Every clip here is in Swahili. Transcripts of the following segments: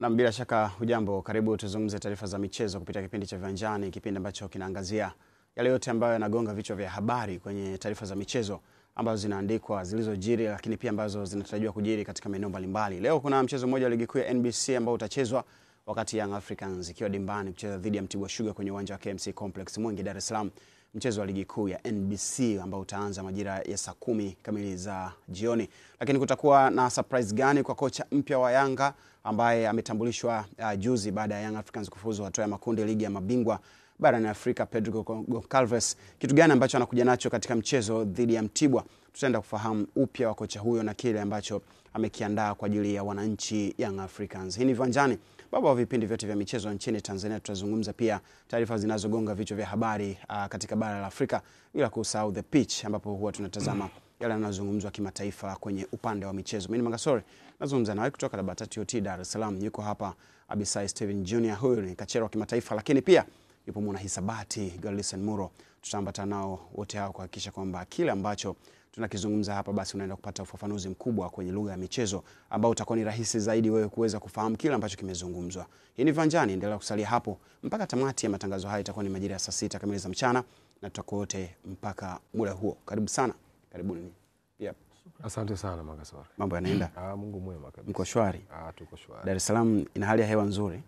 Na bila shaka hujambo, karibu tuzungumze taarifa za michezo kupitia kipindi cha Viwanjani, kipindi ambacho kinaangazia yale yote ambayo yanagonga vichwa vya habari kwenye taarifa za michezo ambazo zinaandikwa, zilizojiri, lakini pia ambazo zinatarajiwa kujiri katika maeneo mbalimbali. Leo kuna mchezo mmoja wa ligi kuu ya NBC ambao utachezwa wakati Young Africans ikiwa dimbani kucheza dhidi ya Mtibwa Sugar kwenye uwanja wa KMC Complex Mwenge, Dar es Salaam. Mchezo wa ligi kuu ya NBC ambao utaanza majira ya saa 10 kamili za jioni. Lakini kutakuwa na surprise gani kwa kocha mpya wa Yanga ambaye ametambulishwa juzi baada ya Young Africans kufuzu hatua ya makundi ligi ya mabingwa barani Afrika, Pedro Goncalves? Kitu gani ambacho anakuja nacho katika mchezo dhidi ya Mtibwa? Tutaenda kufahamu upya wa kocha huyo na kile ambacho amekiandaa kwa ajili ya wananchi Young Africans. Hii ni Viwanjani, baba wa vipindi vyote vya michezo nchini Tanzania. Tutazungumza pia taarifa zinazogonga vichwa vya habari katika bara la Afrika, bila kusahau The Pitch ambapo huwa tunatazama yale yanayozungumzwa kimataifa kwenye upande wa michezo. Mimi ni Mangasore, nazungumza nawe kutoka Labatati Hotel Dar es Salaam. Yuko hapa Abisai Steven Junior, huyu ni kachero wa kimataifa, lakini pia yupo mwana hisabati Galison Muro. Tutaambatana nao wote hao kuhakikisha kwamba kile ambacho tunakizungumza hapa basi unaenda kupata ufafanuzi mkubwa kwenye lugha ya michezo ambao utakuwa ni rahisi zaidi wewe kuweza kufahamu kile ambacho kimezungumzwa. Hii ni Viwanjani, endelea kusalia hapo mpaka tamati ya matangazo haya. Itakuwa ni majira ya saa 6 kamili za mchana na tutakuwa wote mpaka muda huo. Karibu sana. Karibuni. Yep. Asante sana Mangasore. Mambo yanaenda? Mungu mwema kabisa. Mko shwari? Tuko shwari. Dar es Salaam ina hali ya hewa nzuri?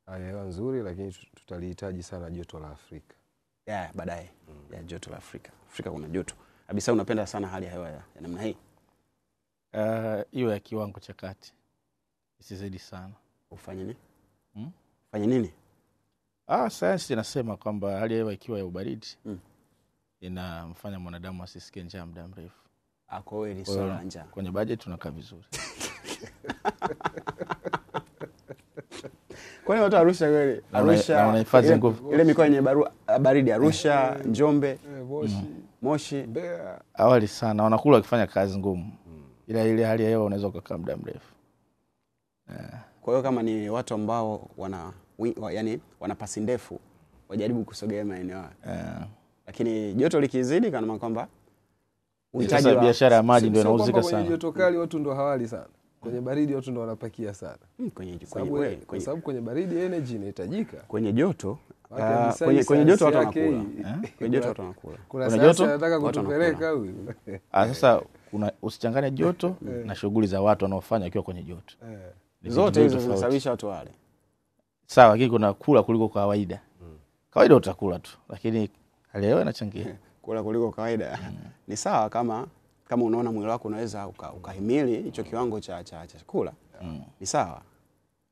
Hali ya hewa nzuri, lakini tutalihitaji sana joto la Afrika. Baadaye. Joto la Afrika. Afrika kuna joto. Abisa, unapenda sana hali ya hewa ya namna hii? Hiyo ya kiwango cha kati. Isizidi sana. Ufanye nini? Fanye nini? Sayansi inasema kwamba hali ya hewa ikiwa ya ubaridi inamfanya mwanadamu asisikie njaa muda mrefu. Kwa hiyo ni swala la njaa. Kwenye budget tunakaa vizuri. Kwani watu Arusha kweli? Arusha wanahifadhi nguvu. Ile mikoa yenye baridi, Arusha, Njombe, Moshi, Mbeya. Awali sana wanakula wakifanya kazi ngumu. Ila ile hali ya hewa unaweza kukaa muda mrefu. Kwa hiyo kama ni watu ambao wana pasi ndefu, wajaribu kusogea maeneo hayo. Lakini joto likizidi kana maana kwamba uhitaji wa biashara ya maji ndio inauzika sana. Kwenye joto kali watu ndio hawali sana. Kwenye baridi watu ndio wanapakia sana. Kwa sababu kwenye baridi energy inahitajika. Kwenye joto kwenye joto watu wanakula. Kwenye joto watu wanakula. Kuna joto anataka kutupeleka huyu. Sasa usichanganye joto na shughuli za watu wanaofanya wakiwa kwenye joto. Zote hizo zinasababisha watu wale. Sawa, lakini kuna kula kuliko kawaida. Kawaida utakula tu, lakini hali ya hewa inachangia. Kula kuliko kawaida. Ni sawa kama unaona mwili wako unaweza ukahimili hicho kiwango cha kula. Ni sawa.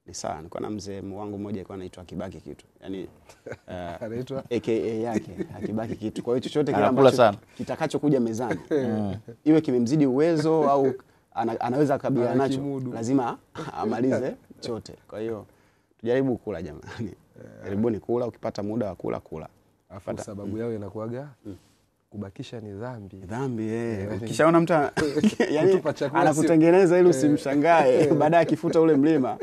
Ni sawa. Nilikuwa na mzee wangu mmoja alikuwa anaitwa Kibaki Kitu. Yaani anaitwa AKA yake Kibaki Kitu. Kwa hiyo chochote kile ambacho kitakachokuja mezani iwe kimemzidi uwezo au anaweza kukabiliana nacho, lazima amalize chote. Kwa hiyo tujaribu kula jamani. Karibuni kula, ukipata muda wa kula. Afa sababu yao inakuaga kubakisha ni dhambi. Kishaona mtu yani anakutengeneza ili usimshangae baadaye akifuta ule mlima.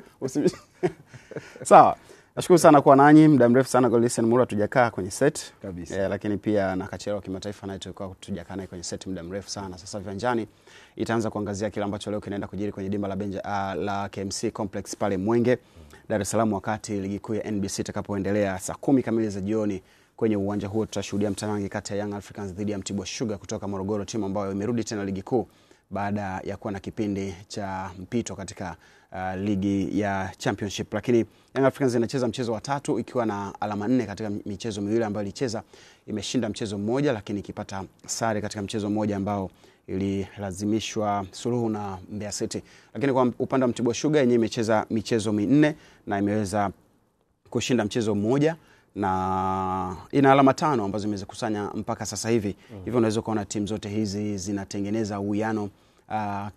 Sawa. Nashukuru sana kwa nanyi, muda mrefu sana Galison Muro tujakaa kwenye set kabisa. Lakini pia na kachero wa kimataifa naye tulikuwa tujakaa naye kwenye set muda mrefu sana. Sasa Viwanjani itaanza kuangazia kile ambacho leo kinaenda kujiri kwenye dimba la KMC Complex pale Mwenge, Dar es Salaam, wakati ligi kuu ya NBC itakapoendelea saa 10 kamili za jioni. Kwenye uwanja huo tutashuhudia mtanange kati ya Young Africans dhidi ya Mtibwa Sugar kutoka Morogoro, timu ambayo imerudi tena ligi kuu baada ya kuwa na kipindi cha mpito katika ligi ya Championship. Lakini Young Africans inacheza mchezo wa 3 ikiwa na alama 4 katika michezo miwili ambayo ilicheza. Imeshinda mchezo mmoja, lakini ikipata sare katika mchezo mmoja ambao ililazimishwa suluhu na Mbeya City. Lakini kwa upande wa Mtibwa Sugar yenyewe imecheza michezo 4 na imeweza kushinda mchezo mmoja na ina alama 5 ambazo imezikusanya mpaka sasa hivi. Hivyo unaweza kuona timu zote hizi zinatengeneza uwiano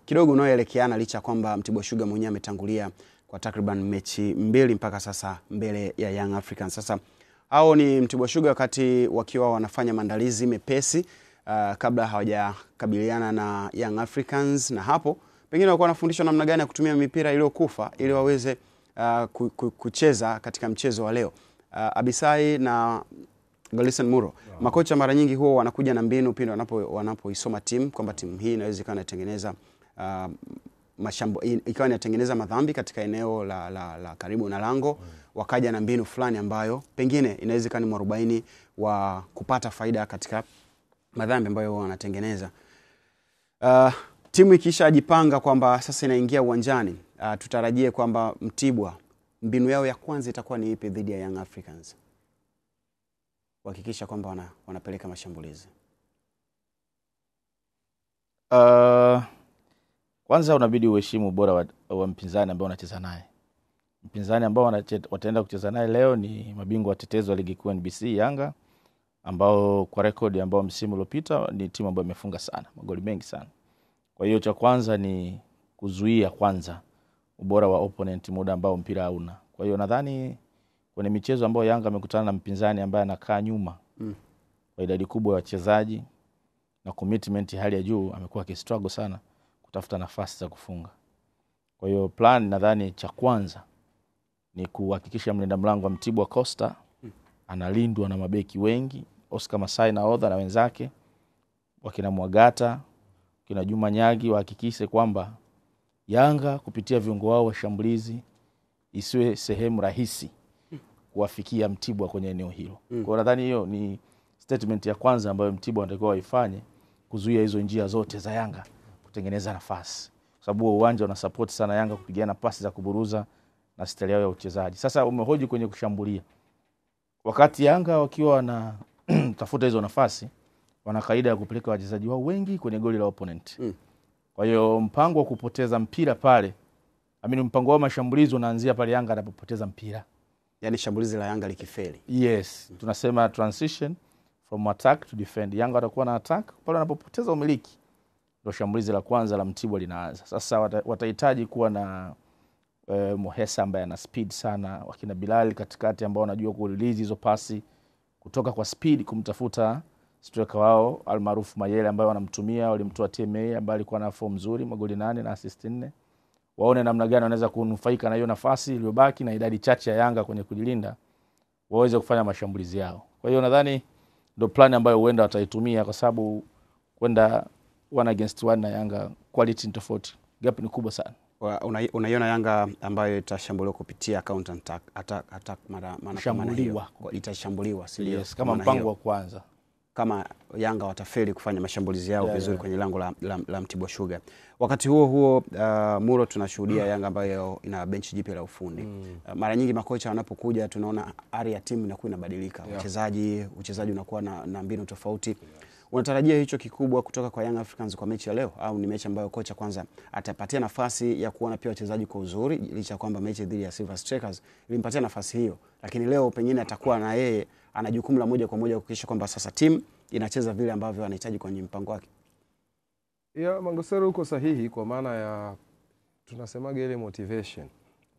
kidogo unaoelekeana, licha kwamba Mtibwa Sugar mwenyewe ametangulia kwa takriban mechi 2 mpaka sasa mbele ya Young Africans. Sasa hao ni Mtibwa Sugar wakati wakiwa wanafanya maandalizi mepesi kabla hawajakabiliana na Young Africans, na hapo pengine walikuwa wanafundishwa namna gani ya kutumia mipira iliyokufa ili waweze kucheza katika mchezo wa leo. Abisai na Galison Muro, makocha mara nyingi huwa wanakuja na mbinu pindi wanapoisoma timu kwamba timu hii inaweza kana tengeneza ikawa inatengeneza madhambi katika eneo la karibu na lango, wakaja na mbinu fulani ambayo pengine inawezekana ni mwarobaini wa kupata faida katika madhambi ambayo wanatengeneza. Timu ikishajipanga kwamba sasa inaingia uwanjani, tutarajie kwamba Mtibwa mbinu yao ya kwanza itakuwa ni ipi dhidi ya Young Africans? Kuhakikisha kwamba wanapeleka mashambulizi. Kwanza unabidi uheshimu ubora wa mpinzani ambao unacheza naye. Mpinzani ambao wataenda kucheza naye leo ni mabingwa watetezi wa ligi kuu NBC Yanga, ambao kwa rekodi ambao msimu uliopita ni timu ambayo imefunga sana, magoli mengi sana. Kwa hiyo cha kwanza ni kuzuia kwanza ubora wa opponent muda ambao mpira hauna. Kwa hiyo nadhani kwenye michezo ambayo Yanga amekutana na mpinzani ambaye anakaa nyuma kwa idadi kubwa ya wachezaji na commitment hali ya juu, amekuwa akistruggle sana kutafuta nafasi za kufunga. Kwa hiyo plan nadhani cha kwanza ni kuhakikisha mlinda mlango wa Mtibwa Costa analindwa na mabeki wengi, Oscar Masai na Odha na wenzake, wakina Mwagata, kina Juma Nyagi, wahakikishe kwamba Yanga kupitia viungo wao washambulizi isiwe sehemu rahisi kuwafikia Mtibwa kwenye eneo hilo. Kwa hiyo nadhani hiyo ni statement ya kwanza ambayo Mtibwa anatakiwa waifanye, kuzuia hizo njia zote za Yanga kutengeneza nafasi. Kwa sababu uwanja una support sana Yanga kupigana pasi za kuburuza na style yao ya uchezaji. Sasa umehoji kwenye kushambulia. Wakati Yanga wakiwa na tafuta hizo nafasi, wana kaida ya kupeleka wachezaji wao wengi kwenye goli la opponent. Kwa hiyo mpango wa kupoteza mpira pale, mpango wa mashambulizi unaanzia pale Yanga anapopoteza mpira. Yaani shambulizi la Yanga likifeli. Yes, tunasema transition from attack to defend. Yanga watakuwa na attack pale wanapopoteza umiliki, ndio shambulizi la kwanza la Mtibwa linaanza. Sasa watahitaji kuwa na Mohesa ambaye ana speed sana, wakina Bilal katikati ambao wanajua ku-release hizo pasi kutoka kwa speed kumtafuta striker wao almaarufu Mayele ambaye wanamtumia, walimtoa TMA ambaye alikuwa na form nzuri, magoli 8 na assist 4. Waone namna gani wanaweza kunufaika na hiyo nafasi iliyobaki na idadi chache ya Yanga kwenye kujilinda, waweze kufanya mashambulizi yao. Kwa hiyo nadhani ndio plan ambayo huenda wataitumia, kwa sababu kwenda 1 against 1 na Yanga quality tofauti, gap ni kubwa sana. Unaiona Yanga ambayo itashambuliwa kupitia counter attack mara kama hiyo, itashambuliwa si yes, kama mpango wa kwanza, kama Yanga watafeli kufanya mashambulizi yao vizuri kwenye lango la Mtibwa Sugar. Wakati huo Muro tunashuhudia Yanga ambayo ina benchi jipya la ufundi. Mara nyingi makocha wanapokuja tunaona ari ya timu inakuwa inabadilika. Uchezaji unakuwa na mbinu tofauti. Unatarajia hicho kikubwa kutoka kwa Young Africans kwa mechi ya leo, au ni mechi ambayo kocha kwanza atapatia nafasi ya kuona pia wachezaji kwa uzuri, licha kwamba mechi dhidi ya Silver Strikers ilimpatia nafasi hiyo, lakini leo pengine atakuwa na yeye ana jukumu la moja kwa moja kuhakikisha kwamba sasa timu inacheza vile ambavyo anahitaji kwenye mpango wake? Mangosero uko sahihi, kwa maana ya tunasemaga ile motivation.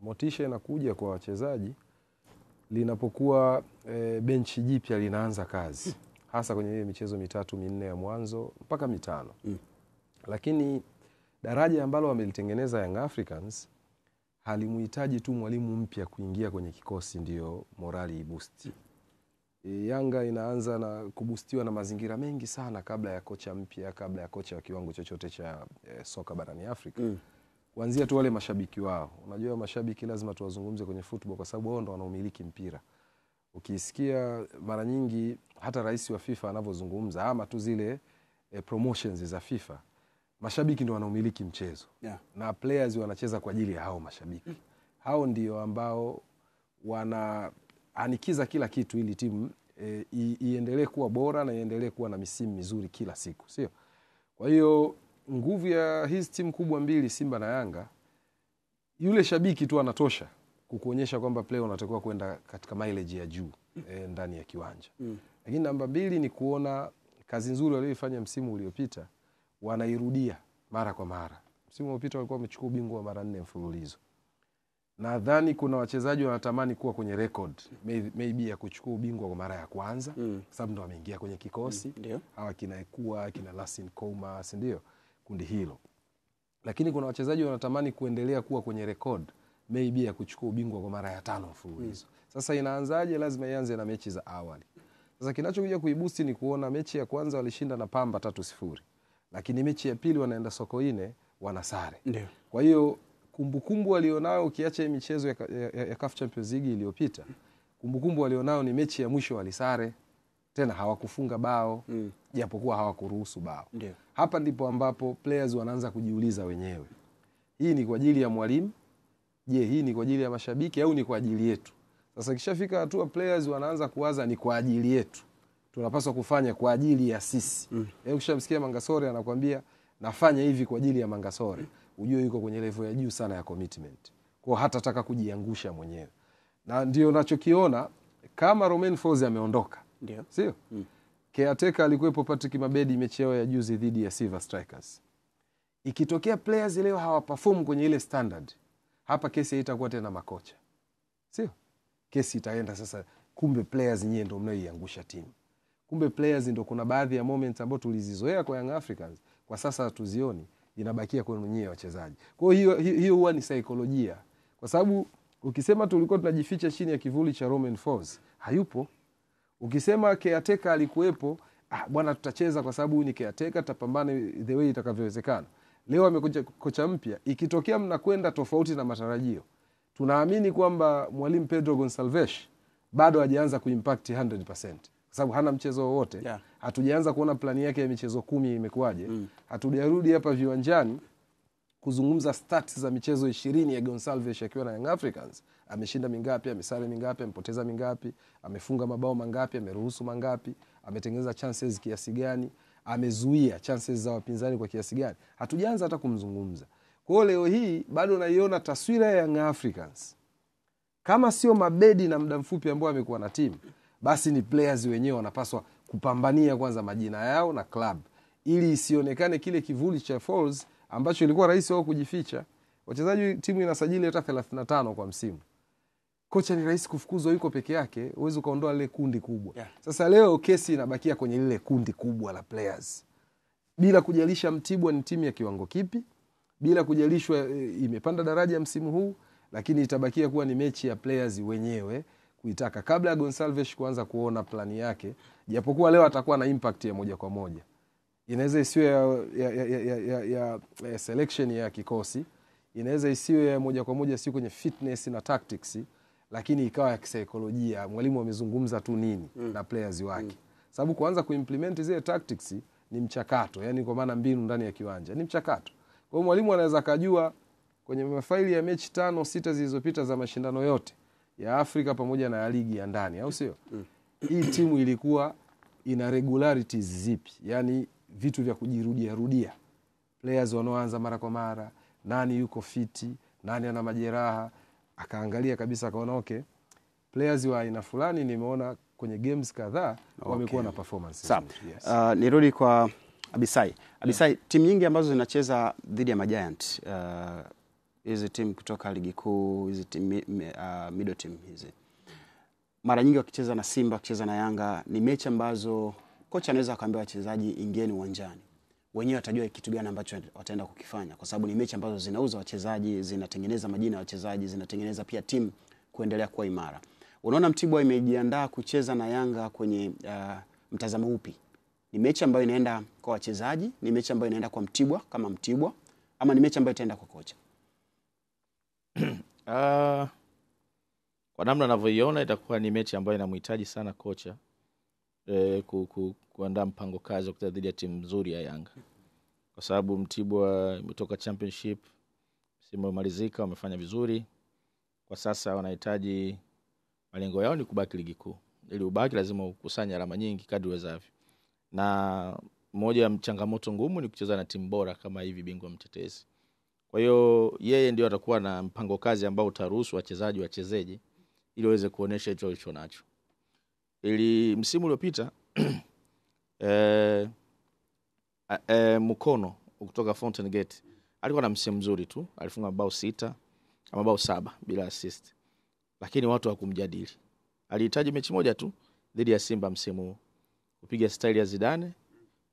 Motisha inakuja kwa wachezaji linapokuwa benchi jipya linaanza kazi. Hasa kwenye ile michezo 3-4 ya mwanzo mpaka 5. Lakini daraja ambalo wamelitengeneza Young Africans halimuhitaji tu mwalimu mpya kuingia kwenye kikosi ndio morali boost. Yanga inaanza na kubustiwa na mazingira mengi sana kabla ya kocha mpya, kabla ya kocha wa kiwango chochote cha soka barani Afrika. Kuanzia tu wale mashabiki wao. Unajua mashabiki lazima tuwazungumze kwenye football kwa sababu wao ndo wanaomiliki mpira. Ukisikia mara nyingi hata rais wa FIFA anavyozungumza ama tu zile promotions za FIFA, mashabiki ndio wanaomiliki mchezo. Na players wanacheza kwa ajili ya hao mashabiki. Hao ndio ambao wanaanikiza kila kitu ili timu iendelee kuwa bora na iendelee kuwa na misimu mizuri kila siku, sio? Kwa hiyo nguvu ya hizi timu kubwa mbili, Simba na Yanga, yule shabiki tu anatosha kukuonyesha kwamba player unatakiwa kwenda katika mileage ya juu ndani ya kiwanja. Lakini namba 2 ni kuona kazi nzuri walioifanya msimu uliopita wanairudia mara kwa mara. Msimu uliopita walikuwa wamechukua ubingwa mara 4 mfululizo. Nadhani kuna wachezaji wanatamani kuwa kwenye record maybe ya kuchukua ubingwa kwa mara ya kwanza, sababu ndo wameingia kwenye kikosi. Hawa kinaekua, kina Lasin Kouma, si ndio? Kundi hilo. Lakini kuna wachezaji wanatamani kuendelea kuwa kwenye record maybe ya kuchukua ubingwa kwa mara ya 5 mfululizo. Sasa inaanzaje? Lazima ianze na mechi za awali. Sasa kinachokuja kuibusti ni kuona mechi ya kwanza walishinda na Pamba 3-0. Lakini mechi ya pili wanaenda Sokoine wana sare. Ndio. Kwa hiyo kumbukumbu walionao, ukiacha hii michezo ya CAF Champions League iliyopita, kumbukumbu walionao ni mechi ya mwisho walisare, tena hawakufunga bao, japokuwa hawakuruhusu bao. Ndio. Hapa ndipo ambapo players wanaanza kujiuliza wenyewe, hii ni kwa ajili ya mwalimu? Je, hii ni kwa ajili ya mashabiki au ni kwa ajili yetu? Sasa kishafika hatua players wanaanza kuwaza ni kwa ajili yetu, tunapaswa kufanya kwa ajili ya sisi. Ukishamsikia Mangasore anakuambia nafanya hivi kwa ajili ya Mangasore, ujue yuko kwenye level ya juu sana ya commitment, kwa hatataka kujiangusha mwenyewe. Na ndio nachokiona kama Romain Folz ameondoka, Ndio. sio? Caretaker alikuwepo Patrick Mabedi mechi yao ya juzi dhidi ya Silver Strikers. Ikitokea players leo hawaperform kwenye ile standard, hapa kesi haitakuwa tena makocha, sio? Kesi itaenda sasa, kumbe players nyie ndio mnaoiangusha timu. Kumbe players ndio, kuna baadhi ya moments ambazo tulizizoea kwa Young Africans, kwa sasa hatuzioni, inabakia kwenu nyie wachezaji. Kwa hiyo huwa ni saikolojia, kwa sababu ukisema tulikuwa tunajificha chini ya kivuli cha Romain Folz, hayupo. Ukisema Caretaker alikuwepo, bwana tutacheza kwa sababu ni Caretaker, tutapambana the way itakavyowezekana. Leo amekuja kocha mpya, ikitokea mnakwenda tofauti na matarajio, tunaamini kwamba mwalimu Pedro Gonçalves bado hajaanza kuimpact 100%, kwa sababu hana mchezo wowote. Yeah. Hatujaanza kuona plani yake ya michezo 10 imekuwaje. Hatujarudi hapa viwanjani kuzungumza stats za michezo 20 ya Gonçalves akiwa na Young Africans. Ameshinda mingapi, amesare mingapi, amepoteza mingapi, amefunga mabao mangapi, ameruhusu mangapi, ametengeneza chances kiasi gani, amezuia chances za wapinzani kwa kiasi gani. Hatujaanza hata kumzungumza. Kwa hiyo leo hii bado naiona taswira ya Young Africans kama sio Mabedi na muda mfupi ambao amekuwa na timu, basi ni players wenyewe wanapaswa kupambania kwanza majina yao na club, ili isionekane kile kivuli cha Folz ambacho ilikuwa rahisi wao kujificha. Wachezaji, timu inasajili hata 35 kwa msimu. Kocha ni rahisi kufukuzwa, yuko peke yake, uweze kuondoa lile kundi kubwa. Yeah. Sasa leo kesi inabakia kwenye lile kundi kubwa la players. Bila kujalisha Mtibwa ni timu ya kiwango kipi, bila kujalishwa imepanda daraja msimu huu, lakini itabakia kuwa ni mechi ya players wenyewe kuitaka, kabla ya Gonçalves kuanza kuona plani yake, japokuwa leo atakuwa na impact ya moja kwa moja. Inaweza isiwe ya selection ya kikosi, inaweza isiwe ya moja kwa moja, si kwenye fitness na tactics, lakini ikawa ya kisaikolojia. Mwalimu amezungumza tu nini na players wake, sababu kuanza kuimplement zile tactics ni mchakato, yani kwa maana mbinu ndani ya kiwanja ni mchakato. Kwa hiyo mwalimu anaweza kujua kwenye mafaili ya mechi 5-6 zilizopita za mashindano yote ya Afrika pamoja na ya ligi ya ndani, au sio? Hii timu ilikuwa ina regularities zipi, yani vitu vya kujirudia rudia, players wanaoanza mara kwa mara, nani yuko fiti, nani ana majeraha. Akaangalia kabisa, akaona okay, players wa aina fulani nimeona kwenye games kadhaa wamekuwa na performance. Sawa. Yes. Nirudi kwa Abisai. Abisai, timu nyingi ambazo zinacheza dhidi ya Magiant, hizi timu kutoka ligi kuu, hizi timu middle team hizi, mara nyingi wakicheza na Simba, wakicheza na Yanga, ni mechi ambazo kocha anaweza akaambia wachezaji ingieni uwanjani, wenyewe watajua kitu gani ambacho wataenda kukifanya, kwa sababu ni mechi ambazo zinauza wachezaji, zinatengeneza majina ya wachezaji, zinatengeneza pia timu kuendelea kuwa imara. Unaona Mtibwa imejiandaa kucheza na Yanga kwenye mtazamo upi? Ni mechi ambayo inaenda kwa wachezaji, ni mechi ambayo inaenda kwa Mtibwa kama Mtibwa, ama ni mechi ambayo itaenda kwa kocha? Kwa namna ninavyoiona itakuwa ni mechi ambayo inamhitaji sana kocha kuandaa mpango kazi kwa dhidi ya timu nzuri ya Yanga, kwa sababu Mtibwa imetoka championship, msimu umalizika, wamefanya vizuri. Kwa sasa wanahitaji, malengo yao ni kubaki ligi kuu. Ili ubaki lazima ukusanye alama nyingi kadri uwezavyo, na moja ya changamoto ngumu ni kucheza na timu bora kama hivi bingwa mtetezi. Kwa hiyo yeye ndio atakuwa na mpango kazi ambao utaruhusu wachezaji wachezeje ili waweze kuonesha hicho hicho nacho. Ili msimu uliopita Mukono kutoka Fountain Gate alikuwa na msimu mzuri tu, alifunga mabao 6 ama mabao 7 bila assist, lakini watu hawakumjadili. Alihitaji mechi moja tu dhidi ya Simba msimu huu, kupiga style ya Zidane,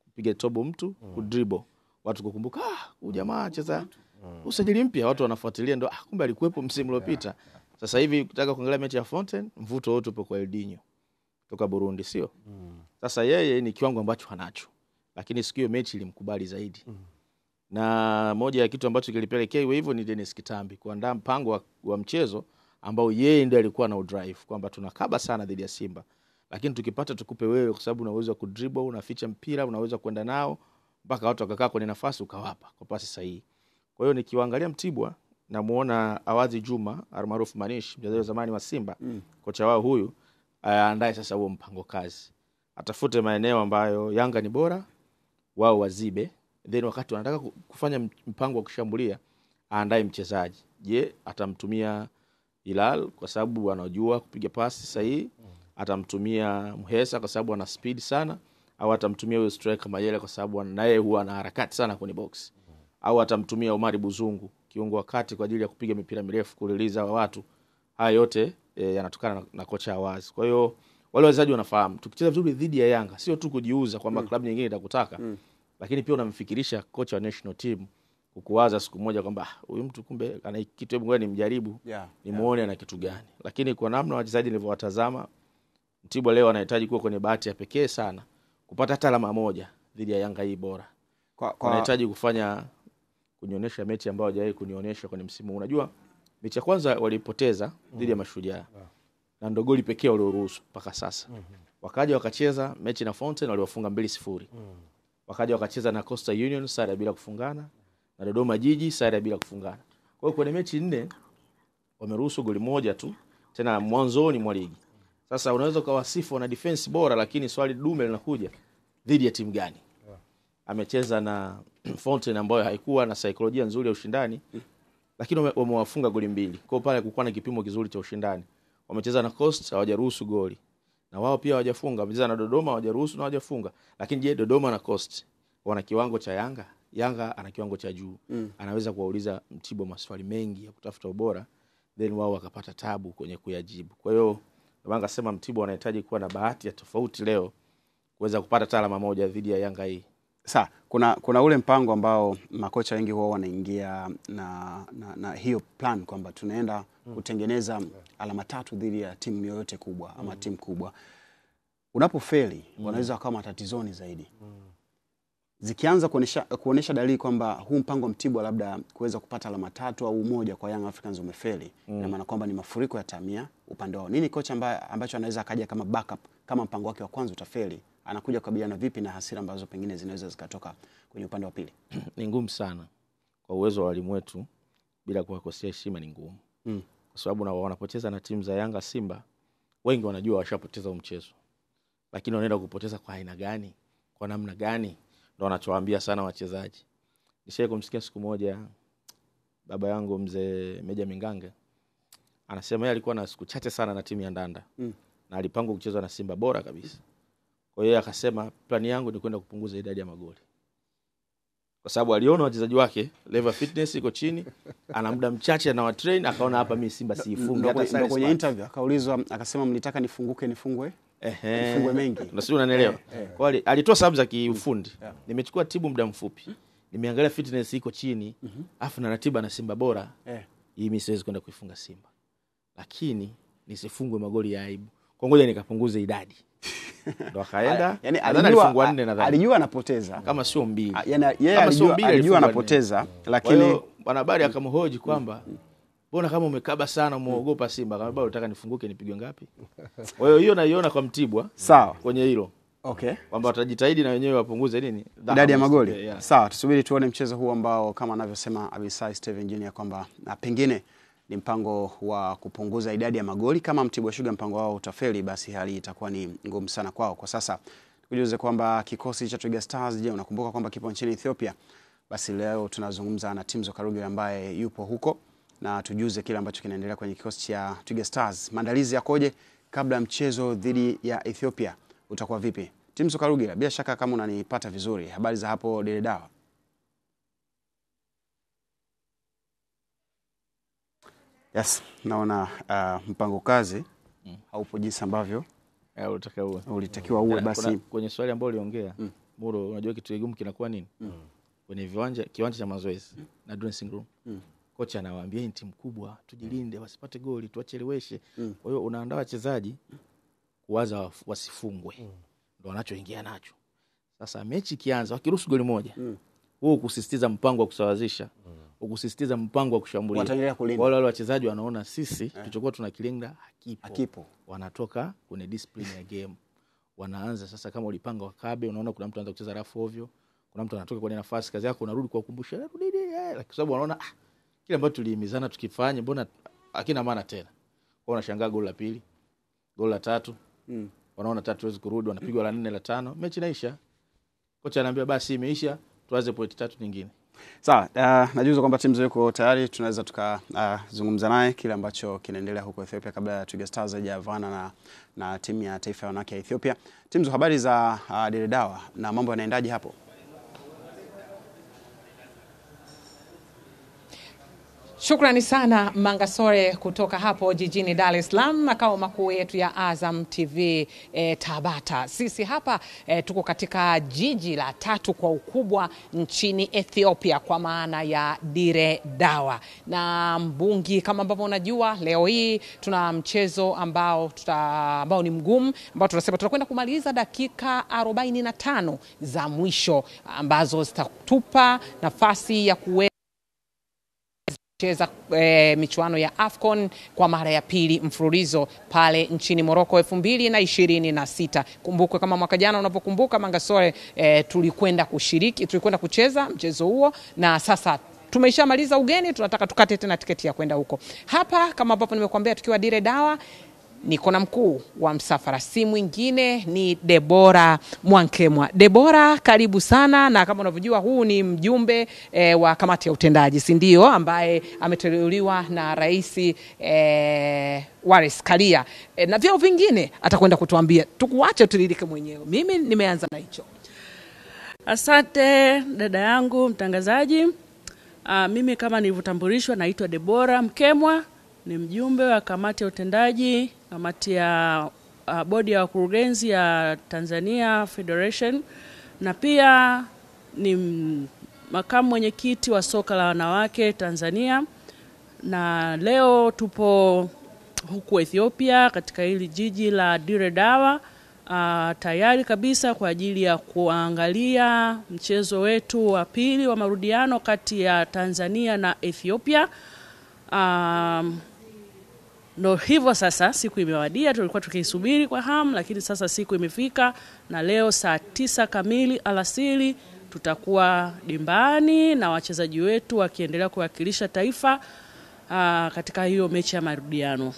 kupiga tobo mtu, kudribble, watu kukumbuka huyu jamaa anacheza usajili mpya, watu wanafuatilia, ndo kumbe alikuwepo msimu uliopita. Sasa hivi ukitaka kuangalia mechi ya Fountain, mvuto wote upo kwa Eldinho kutoka Burundi, sio? Sasa yeye ni kiwango ambacho hanacho, lakini siku hiyo mechi ilimkubali zaidi. Na moja ya kitu ambacho kilipelekea hivyo ni Dennis Kitambi kuandaa mpango wa mchezo ambao yeye ndiye alikuwa na drive kwamba tunakaba sana dhidi ya Simba, lakini tukipata tukupe wewe, kwa sababu unaweza kudribble, unaficha mpira, unaweza kwenda nao mpaka watu wakakaa kwenye nafasi ukawapa kwa pasi sahihi. Kwa hiyo nikiwaangalia Mtibwa namuona Awadhi Juma almaarufu Manish, mchezaji wa zamani wa Simba, kocha wao huyu, aandae sasa huo mpango kazi. Atafute maeneo ambayo Yanga ni bora, wao wazibe, then wakati wanataka kufanya mpango wa kushambulia aandae mchezaji. Je, atamtumia Hilal kwa sababu anajua kupiga pasi sahihi, atamtumia Muhesa kwa sababu ana speed sana, au atamtumia huyo striker Mayele kwa sababu naye huwa ana harakati sana kwenye box, au atamtumia Omari Buzungu kiungo wa kati kwa ajili ya kupiga mipira mirefu kuliliza watu. Haya yote yanatokana na kocha Awazi. Kwa hiyo wale wachezaji wanafahamu tukicheza vizuri dhidi ya Yanga sio tu kujiuza kwamba klabu nyingine itakutaka, lakini pia unamfikirisha kocha wa national team kukuwaza siku moja kwamba huyu mtu kumbe ana kitu, hebu ngoja nimjaribu, nimuone ana kitu gani. Lakini kwa namna wachezaji nilivyowatazama, Mtibwa leo anahitaji kuwa kwenye bahati ya pekee sana kupata hata alama moja dhidi ya Yanga hii bora. Anahitaji kunionyesha mechi ambayo hajawahi kunionyesha kwenye msimu. Unajua mechi ya kwanza walipoteza dhidi ya Mashujaa na ndio goli pekee walioruhusu mpaka sasa. Wakaja wakacheza mechi na Fountain waliwafunga 2-0. Wakaja wakacheza na Coastal Union sare bila kufungana, na Dodoma Jiji sare bila kufungana. Kwa hiyo kwenye mechi 4 wameruhusu goli moja tu, tena mwanzoni mwa ligi. Sasa unaweza kuwasifu na defense bora, lakini swali dume linakuja, dhidi ya timu gani? Amecheza na Fountain ambayo haikuwa na saikolojia nzuri ya ushindani, lakini wamewafunga goli 2. Kwa pale kulikuwa na kipimo kizuri cha ushindani. Wamecheza na Coast hawajaruhusu goli, na wao pia hawajafunga. Wamecheza na Dodoma hawajaruhusu na hawajafunga. Lakini je, Dodoma na Coast wana kiwango cha Yanga? Yanga ana kiwango cha juu. Anaweza kuwauliza Mtibwa maswali mengi ya kutafuta ubora, then wao wakapata tabu kwenye kuyajibu. Kwa hiyo Yanga sema Mtibwa anahitaji kuwa na bahati ya tofauti leo kuweza kupata alama moja dhidi ya Yanga hii. Sasa kuna ule mpango ambao makocha wengi wao wanaingia na hiyo plan kwamba tunaenda kutengeneza alama 3 dhidi ya timu yoyote kubwa ama timu kubwa. Unapofeli wanaweza kama matatizoni zaidi. Zikianza kuonesha dalili kwamba huu mpango Mtibwa labda kuweza kupata alama 3 au 1 kwa Young Africans umefeli, na maana kwamba ni mafuriko ya tamia upande wao. Nini kocha ambacho anaweza akaja kama backup kama mpango wake wa kwanza utafeli, anakuja kukabiliana vipi na hasira ambazo pengine zinaweza zikatoka kwenye upande wa pili? Ni ngumu sana kwa uwezo wa walimu wetu, bila kuwakosea heshima ni ngumu. Kwa sababu wanapocheza na timu za Yanga, Simba, wengi wanajua washapoteza mchezo. Lakini wanaenda kupoteza kwa aina gani? Kwa namna gani? Ndio wanachowaambia sana wachezaji. Nishaye kumsikia siku moja baba yangu mzee Meja Mingange anasema yeye alikuwa na siku chache sana na timu ya Ndanda. Na alipanga kucheza na Simba bora kabisa. Kwa hiyo akasema plani yangu ni kwenda kupunguza idadi ya magoli. Kwa sababu aliona wachezaji wake level fitness iko chini, ana muda mchache na watrain, akaona hapa mimi Simba siifunge hata sasa. Kwenye interview akaulizwa akasema mlitaka nifungwe mengi. Unasema unanielewa? Kwa hiyo alitoa sababu za kiufundi. Nimechukua tibu muda mfupi. Nimeangalia fitness iko chini, afu na ratiba na Simba bora. Hii mimi siwezi kwenda kuifunga Simba. Lakini nisifungwe magoli ya aibu. Kwa ngoja nikapunguze idadi. Ndo akaenda, yani alifungwa 4 nadhani. Alijua anapoteza kama sio 2. Yani yeye alijua anapoteza, lakini wanahabari akamhoji kwamba mbona kama umekaba sana muogopa Simba, kama bado unataka nifunguke nipigwe ngapi? Kwa hiyo hiyo naiona kwa Mtibwa sawa kwenye hilo. Kwamba watajitahidi na wenyewe wapunguze nini? Idadi ya magoli. Sawa, tusubiri tuone mchezo huu ambao kama anavyosema Abisai Steven Junior kwamba pengine ni mpango wa kupunguza idadi ya magoli. Kama Mtibwa Sugar mpango wao utafeli, basi hali itakuwa ni ngumu sana kwao. Kwa sasa tukujuze kwamba kikosi cha Twiga Stars, je, unakumbuka kwamba kipo nchini Ethiopia? Basi leo tunazungumza na Timzo Karuge ambaye yupo huko, na tujuze kile ambacho kinaendelea kwenye kikosi cha Twiga Stars. Maandalizi yakoje kabla mchezo dhidi ya Ethiopia utakuwa vipi? Timzo Karuge, bila shaka kama unanipata vizuri, habari za hapo Deredawa? Yes, naona mpango kazi haupo jinsi ambavyo ulitakiwa uwe. Basi kwenye swali ambalo uliongea Muro, unajua kitu kigumu kinakuwa nini? Kwenye kiwanja cha mazoezi na dressing room. Kocha anawaambia hii timu kubwa, tujilinde wasipate goli, tuacheleweshe. Kwa hiyo unaandaa wachezaji kuwaza wasifungwe. Ndio wanachoingia nacho. Sasa mechi kianza wakiruhusu goli moja, huu kusisitiza mpango wa kusawazisha, ukusisitiza mpango wa kushambulia. Wataendelea kulinda. Wale wachezaji wanaona sisi tulichokuwa tunakilinda hakipo. Wanatoka kwenye discipline ya game. Wanaanza sasa, kama ulipanga wakabe, unaona kuna mtu anaanza kucheza rafu ovyo, kuna mtu anatoka kwenye nafasi, kazi yako unarudi kwa kukumbusha, rudi, kwa sababu wanaona kile ambacho tulihimizana tukifanye mbona hakina maana tena. Kwa unashangaa goli la pili, goli la tatu, wanaona tatu hawezi kurudi, wanapigwa la 4 la 5, mechi inaisha. Kocha anaambia basi imeisha, tuanze point 3 nyingine. Sawa, najuza kwamba timu ziko tayari, tunaweza tukazungumza naye kile ambacho kinaendelea huko Ethiopia kabla ya Twiga Stars hajavana na timu ya taifa ya wanawake ya Ethiopia. Timu za habari za Dire Dawa, na mambo yanaendaje hapo? Shukrani sana Mangasore kutoka hapo jijini Dar es Salaam, makao makuu yetu ya Azam TV Tabata. Sisi hapa tuko katika jiji la 3 kwa ukubwa nchini Ethiopia, kwa maana ya Dire Dawa. Na mbungi, kama ambavyo unajua, leo hii tuna mchezo ambao ni mgumu, ambao tunasema tutakwenda kumaliza dakika 45 za mwisho ambazo zitatupa nafasi ya kucheza michuano ya AFCON kwa mara ya pili mfululizo pale nchini Morocco 2026. Kumbukwe kama mwaka jana unapokumbuka Mangasore, tulikwenda kucheza mchezo huo, na sasa tumeshamaliza ugeni, tunataka tukate tena tiketi ya kwenda huko. Hapa kama ambapo nimekuambia, tukiwa Dire Dawa, niko na mkuu wa msafara, si mwingine ni Debora Mwankemwa. Debora, karibu sana. Na kama unavyojua, huu ni mjumbe wa kamati ya utendaji, si ndio, ambaye ameteuliwa na Rais Wallace Karia, na vyao vingine atakwenda kutuambia. Tukuache tulilike mwenyewe, mimi nimeanza na hicho. Asante dada yangu mtangazaji. Mimi kama nilivyotambulishwa, naitwa Debora Mkemwa, ni mjumbe wa kamati ya utendaji, kamati ya bodi ya wakurugenzi ya Tanzania Federation, na pia ni makamu mwenyekiti wa soka la wanawake Tanzania. Na leo tupo huku Ethiopia katika hili jiji la Dire Dawa, tayari kabisa kwa ajili ya kuangalia mchezo wetu wa pili wa marudiano kati ya Tanzania na Ethiopia. No, hivyo sasa siku imewadia, tulikuwa tukisubiri kwa hamu, lakini sasa siku imefika, na leo saa 9 kamili alasiri tutakuwa dimbani na wachezaji wetu wakiendelea kuwakilisha taifa katika hiyo mechi ya marudiano.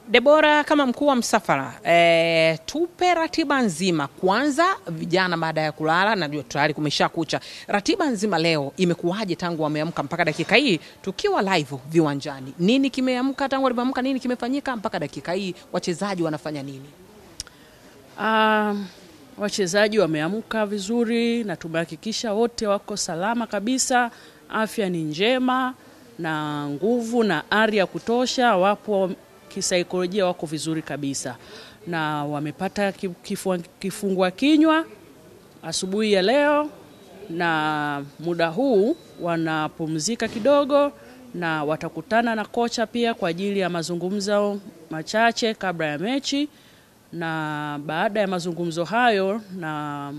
Debora, kama mkuu wa msafara, tupe ratiba nzima. Kwanza, vijana baada ya kulala, na tayari kumesha kucha, ratiba nzima leo imekuwaje tangu wameamka mpaka dakika hii tukiwa live viwanjani? Nini kimeamka tangu wameamka, nini kimefanyika mpaka dakika hii, wachezaji wanafanya nini? Wachezaji wameamka vizuri na tumehakikisha wote wako salama kabisa, afya ni njema na nguvu na ari ya kutosha, wapo kisaikolojia wako vizuri kabisa, na wamepata kifungua kinywa asubuhi ya leo, na muda huu wanapumzika kidogo, na watakutana na kocha pia kwa ajili ya mazungumzo machache kabla ya mechi. Na baada ya mazungumzo hayo na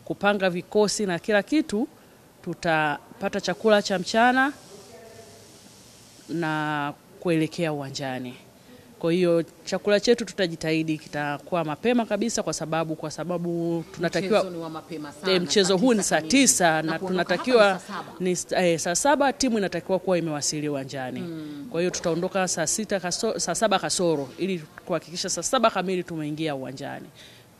kupanga vikosi na kila kitu, tutapata chakula cha mchana na kuelekea uwanjani. Kwa hiyo chakula chetu tutajitahidi kitakuwa mapema kabisa, kwa sababu tunatakiwa mchezo huu ni saa 9 na tunatakiwa ni saa 7 timu inatakiwa kuwa imewasili uwanjani. Kwa hiyo tutaondoka saa 7 kasoro ili kuhakikisha saa 7 kamili tumeingia uwanjani.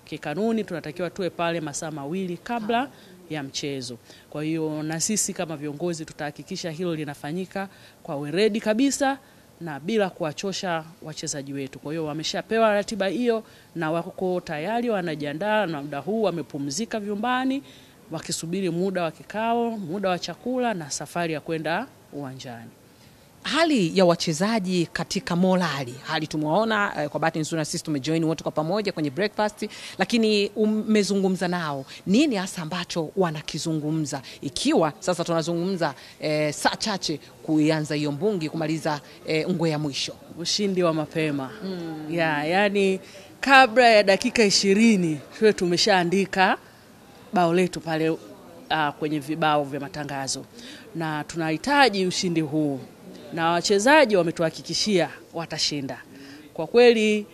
Kikanuni tunatakiwa tuwe pale masaa 2 kabla ya mchezo. Kwa hiyo na sisi kama viongozi tutahakikisha hilo linafanyika kwa weledi kabisa na bila kuwachosha wachezaji wetu. Kwa hiyo wameshapewa ratiba hiyo na wako tayari wanajiandaa, na muda huu wamepumzika vyumbani wakisubiri muda wa kikao, muda wa chakula na safari ya kwenda uwanjani. Hali ya wachezaji katika morali, hali tumeona kwa bahati nzuri sisi tumejoin wote kwa pamoja kwenye breakfast, lakini umezungumza nao, nini hasa ambacho wanakizungumza, ikiwa sasa tunazungumza saa chache kuanza hiyo mbungi kumaliza ngwe ya mwisho, ushindi wa mapema? Yani kabla ya dakika 20 tuwe tumeshaandika bao letu pale kwenye vibao vya matangazo, na tunahitaji ushindi huu, na wachezaji wametuhakikishia watashinda. Kwa kweli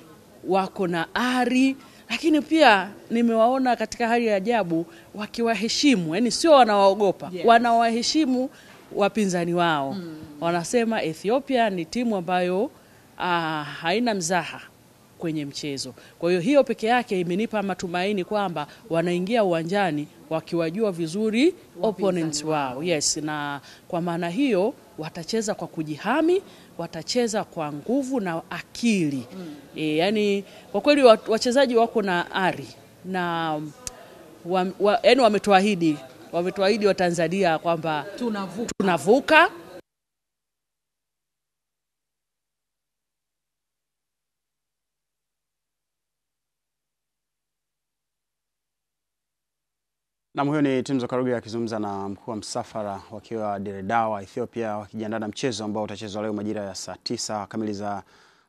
wako na ari, lakini pia nimewaona katika hali ya ajabu wakiwaheshimu, yani sio wanawaogopa, wanawaheshimu wapinzani wao. Wanasema Ethiopia ni timu ambayo haina mzaha kwenye mchezo. Kwa hiyo peke yake imenipa matumaini kwamba wanaingia uwanjani wakiwajua vizuri opponents wao. Yes, na kwa maana hiyo watacheza kwa kujihami, watacheza kwa nguvu na akili. Yani kwa kweli wachezaji wako na ari, na yani wametuahidi wa Tanzania kwamba tunavuka. Na huyo ni Timzo Karuge akizungumza na mkuu wa msafara wakiwa Diredawa Ethiopia, wakijiandaa na mchezo ambao utachezwa leo majira ya saa 9 kamili za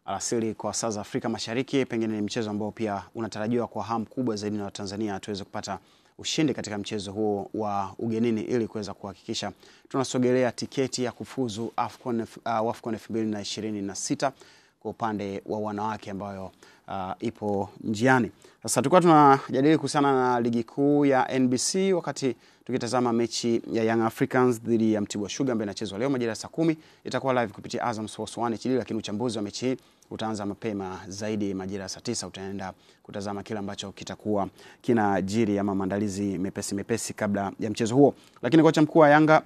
alasiri kwa saa za Afrika Mashariki. Pengine ni mchezo ambao pia unatarajiwa kwa hamu kubwa zaidi na Tanzania tuweze kupata ushindi katika mchezo huo wa ugenini ili kuweza kuhakikisha tunasogelea tiketi ya kufuzu AFCON 2026 kwa upande wa wanawake ambayo ipo njiani. Sasa tulikuwa tunajadili kuhusiana na ligi kuu ya NBC wakati tukitazama mechi ya Young Africans dhidi ya Mtibwa Sugar ambayo inachezwa leo majira ya saa 10. Itakuwa live kupitia Azam Sports 1 HD, lakini uchambuzi wa mechi hii utaanza mapema zaidi majira ya saa 9. Utaenda kutazama kile ambacho kitakuwa kinajiri ama maandalizi mepesi kabla ya mchezo huo. Lakini kocha mkuu wa Yanga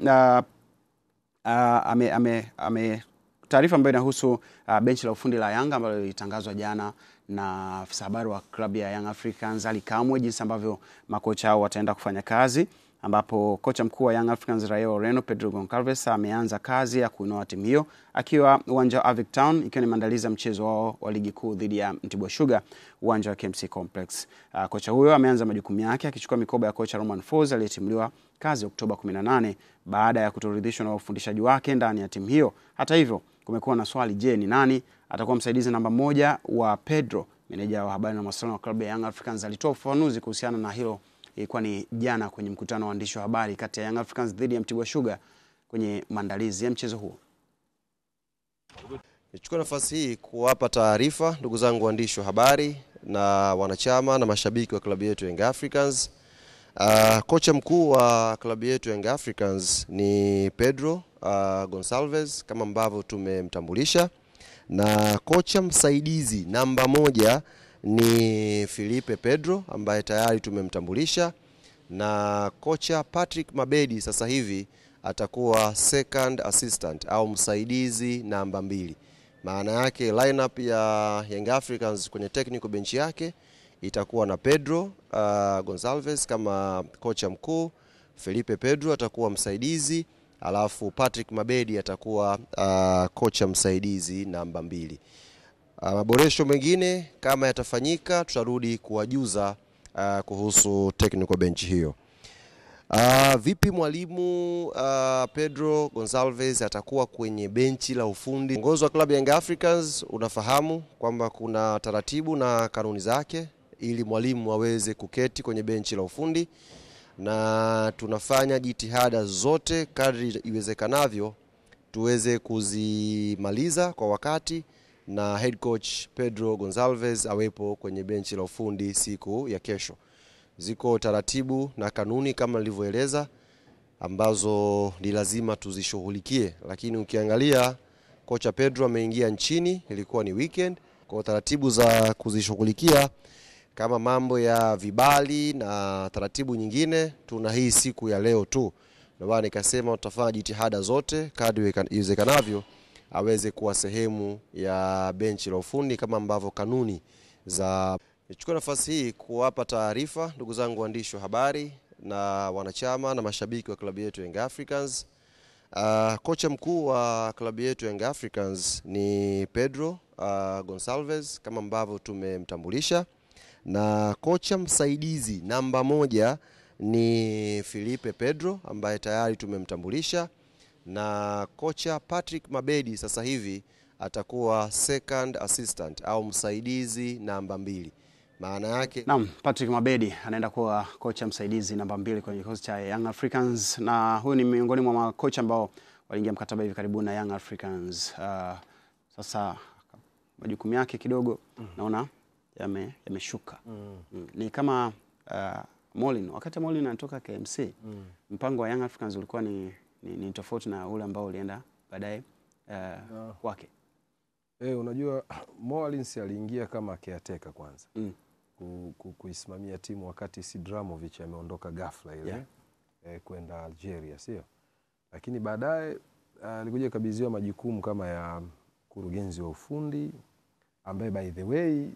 taarifa ambayo inahusu benchi la ufundi la Yanga ambalo lilitangazwa jana na afisa habari wa klabu ya Young Africans Ali Kamwe, jinsi ambavyo makocha hao wataenda kufanya kazi, ambapo kocha mkuu wa Young Africans Raio Oreno Pedro Goncalves ameanza kazi ya kuinoa timu hiyo akiwa uwanja wa Avic Town, ikiwa ni maandalizi ya mchezo wao wa ligi kuu dhidi ya Mtibwa Sugar uwanja wa KMC Complex. Kocha huyo ameanza majukumu yake akichukua mikoba ya kocha Roman Folz aliyetimuliwa kazi Oktoba 18 baada ya kutoridhishwa na ufundishaji wake ndani ya timu hiyo. Hata hivyo, kumekuwa na swali, je, ni nani atakuwa msaidizi namba 1 wa Pedro? Meneja wa habari na mawasiliano wa klabu ya Young Africans alitoa ufafanuzi kuhusiana na hilo. Ilikuwa ni jana kwenye mkutano wa waandishi wa habari kati ya Young Africans dhidi ya Mtibwa Sugar kwenye maandalizi ya mchezo huo. Nichukue nafasi hii kuwapa taarifa ndugu zangu waandishi wa habari na wanachama na mashabiki wa klabu yetu Young Africans. Kocha mkuu wa klabu yetu Young Africans ni Pedro Goncalves kama ambavyo tumemtambulisha, na kocha msaidizi namba 1 ni Felipe Pedro ambaye tayari tumemtambulisha, na kocha Patrick Mabedi sasa hivi atakuwa second assistant au msaidizi namba 2. Maana yake lineup ya Young Africans kwenye technical bench yake itakuwa na Pedro Goncalves kama kocha mkuu, Felipe Pedro atakuwa msaidizi, alafu Patrick Mabedi atakuwa kocha msaidizi namba 2. Maboresho mengine kama yatafanyika tutarudi kuwajuza kuhusu technical bench hiyo. Vipi mwalimu Pedro Goncalves atakuwa kwenye benchi la ufundi? Uongozi wa klabu ya Young Africans unafahamu kwamba kuna taratibu na kanuni zake ili mwalimu aweze kuketi kwenye benchi la ufundi, na tunafanya jitihada zote kadri iwezekanavyo tuweze kuzimaliza kwa wakati na head coach Pedro Goncalves awepo kwenye benchi la ufundi siku ya kesho. Ziko taratibu na kanuni kama nilivyoeleza ambazo ni lazima tuzishughulikie, lakini ukiangalia kocha Pedro ameingia nchini, ilikuwa ni weekend, kwa taratibu za kuzishughulikia kama mambo ya vibali na taratibu nyingine tuna hii siku ya leo tu. Ndio maana nikasema tutafanya jitihada zote kadri iwezekanavyo aweze kuwa sehemu ya benchi la ufundi kama ambavyo kanuni za. Nichukue nafasi hii kuwapa taarifa ndugu zangu waandishi wa habari na wanachama na mashabiki wa klabu yetu Young Africans. Kocha mkuu wa klabu yetu Young Africans ni Pedro Goncalves kama ambavyo tumemtambulisha, na kocha msaidizi namba 1 ni Felipe Pedro ambaye tayari tumemtambulisha, na kocha Patrick Mabedi sasa hivi atakuwa second assistant au msaidizi namba 2. Maana yake Naam, Patrick Mabedi anaenda kuwa kocha msaidizi namba 2 kwenye kikosi cha Young Africans, na huyu ni miongoni mwa makocha ambao waliingia mkataba hivi karibuni na Young Africans. Sasa majukumu yake kidogo naona yameshuka. Ni kama Molin, wakati Molin anatoka KMC, mpango wa Young Africans ulikuwa ni tofauti na ule ambao ulienda baadaye kwake. Unajua Molin aliingia kama caretaker kwanza. Kuisimamia timu wakati Sidramovic ameondoka ghafla ile kwenda Algeria, sio? Lakini baadaye alikuja kabidhiwa majukumu kama ya kurugenzi wa ufundi, ambaye by the way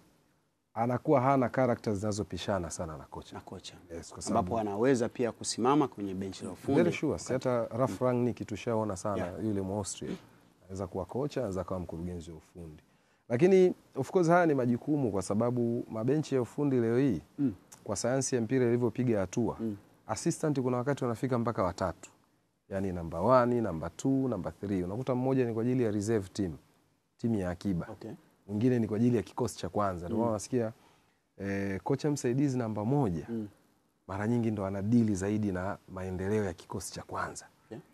anakuwa hana characters zinazopishana sana na kocha. Yes, kwa sababu ambapo anaweza pia kusimama kwenye benchi la ufundi. Very sure. Hata Ralf Rangnick tushaona sana yule Austria. Anaweza kuwa kocha, anaweza kuwa mkurugenzi wa ufundi. Lakini of course haya ni majukumu, kwa sababu mabenchi ya ufundi leo hii kwa sayansi ya mpira ilivyopiga hatua, assistant kuna wakati wanafika mpaka 3. Yaani number 1, number 2, number 3. Unakuta mmoja ni kwa ajili ya reserve team, timu ya akiba. Mwingine ni kwa ajili ya kikosi cha kwanza. Ndio unasikia kocha msaidizi namba 1 mara nyingi ndo anadili zaidi na maendeleo ya kikosi cha kwanza.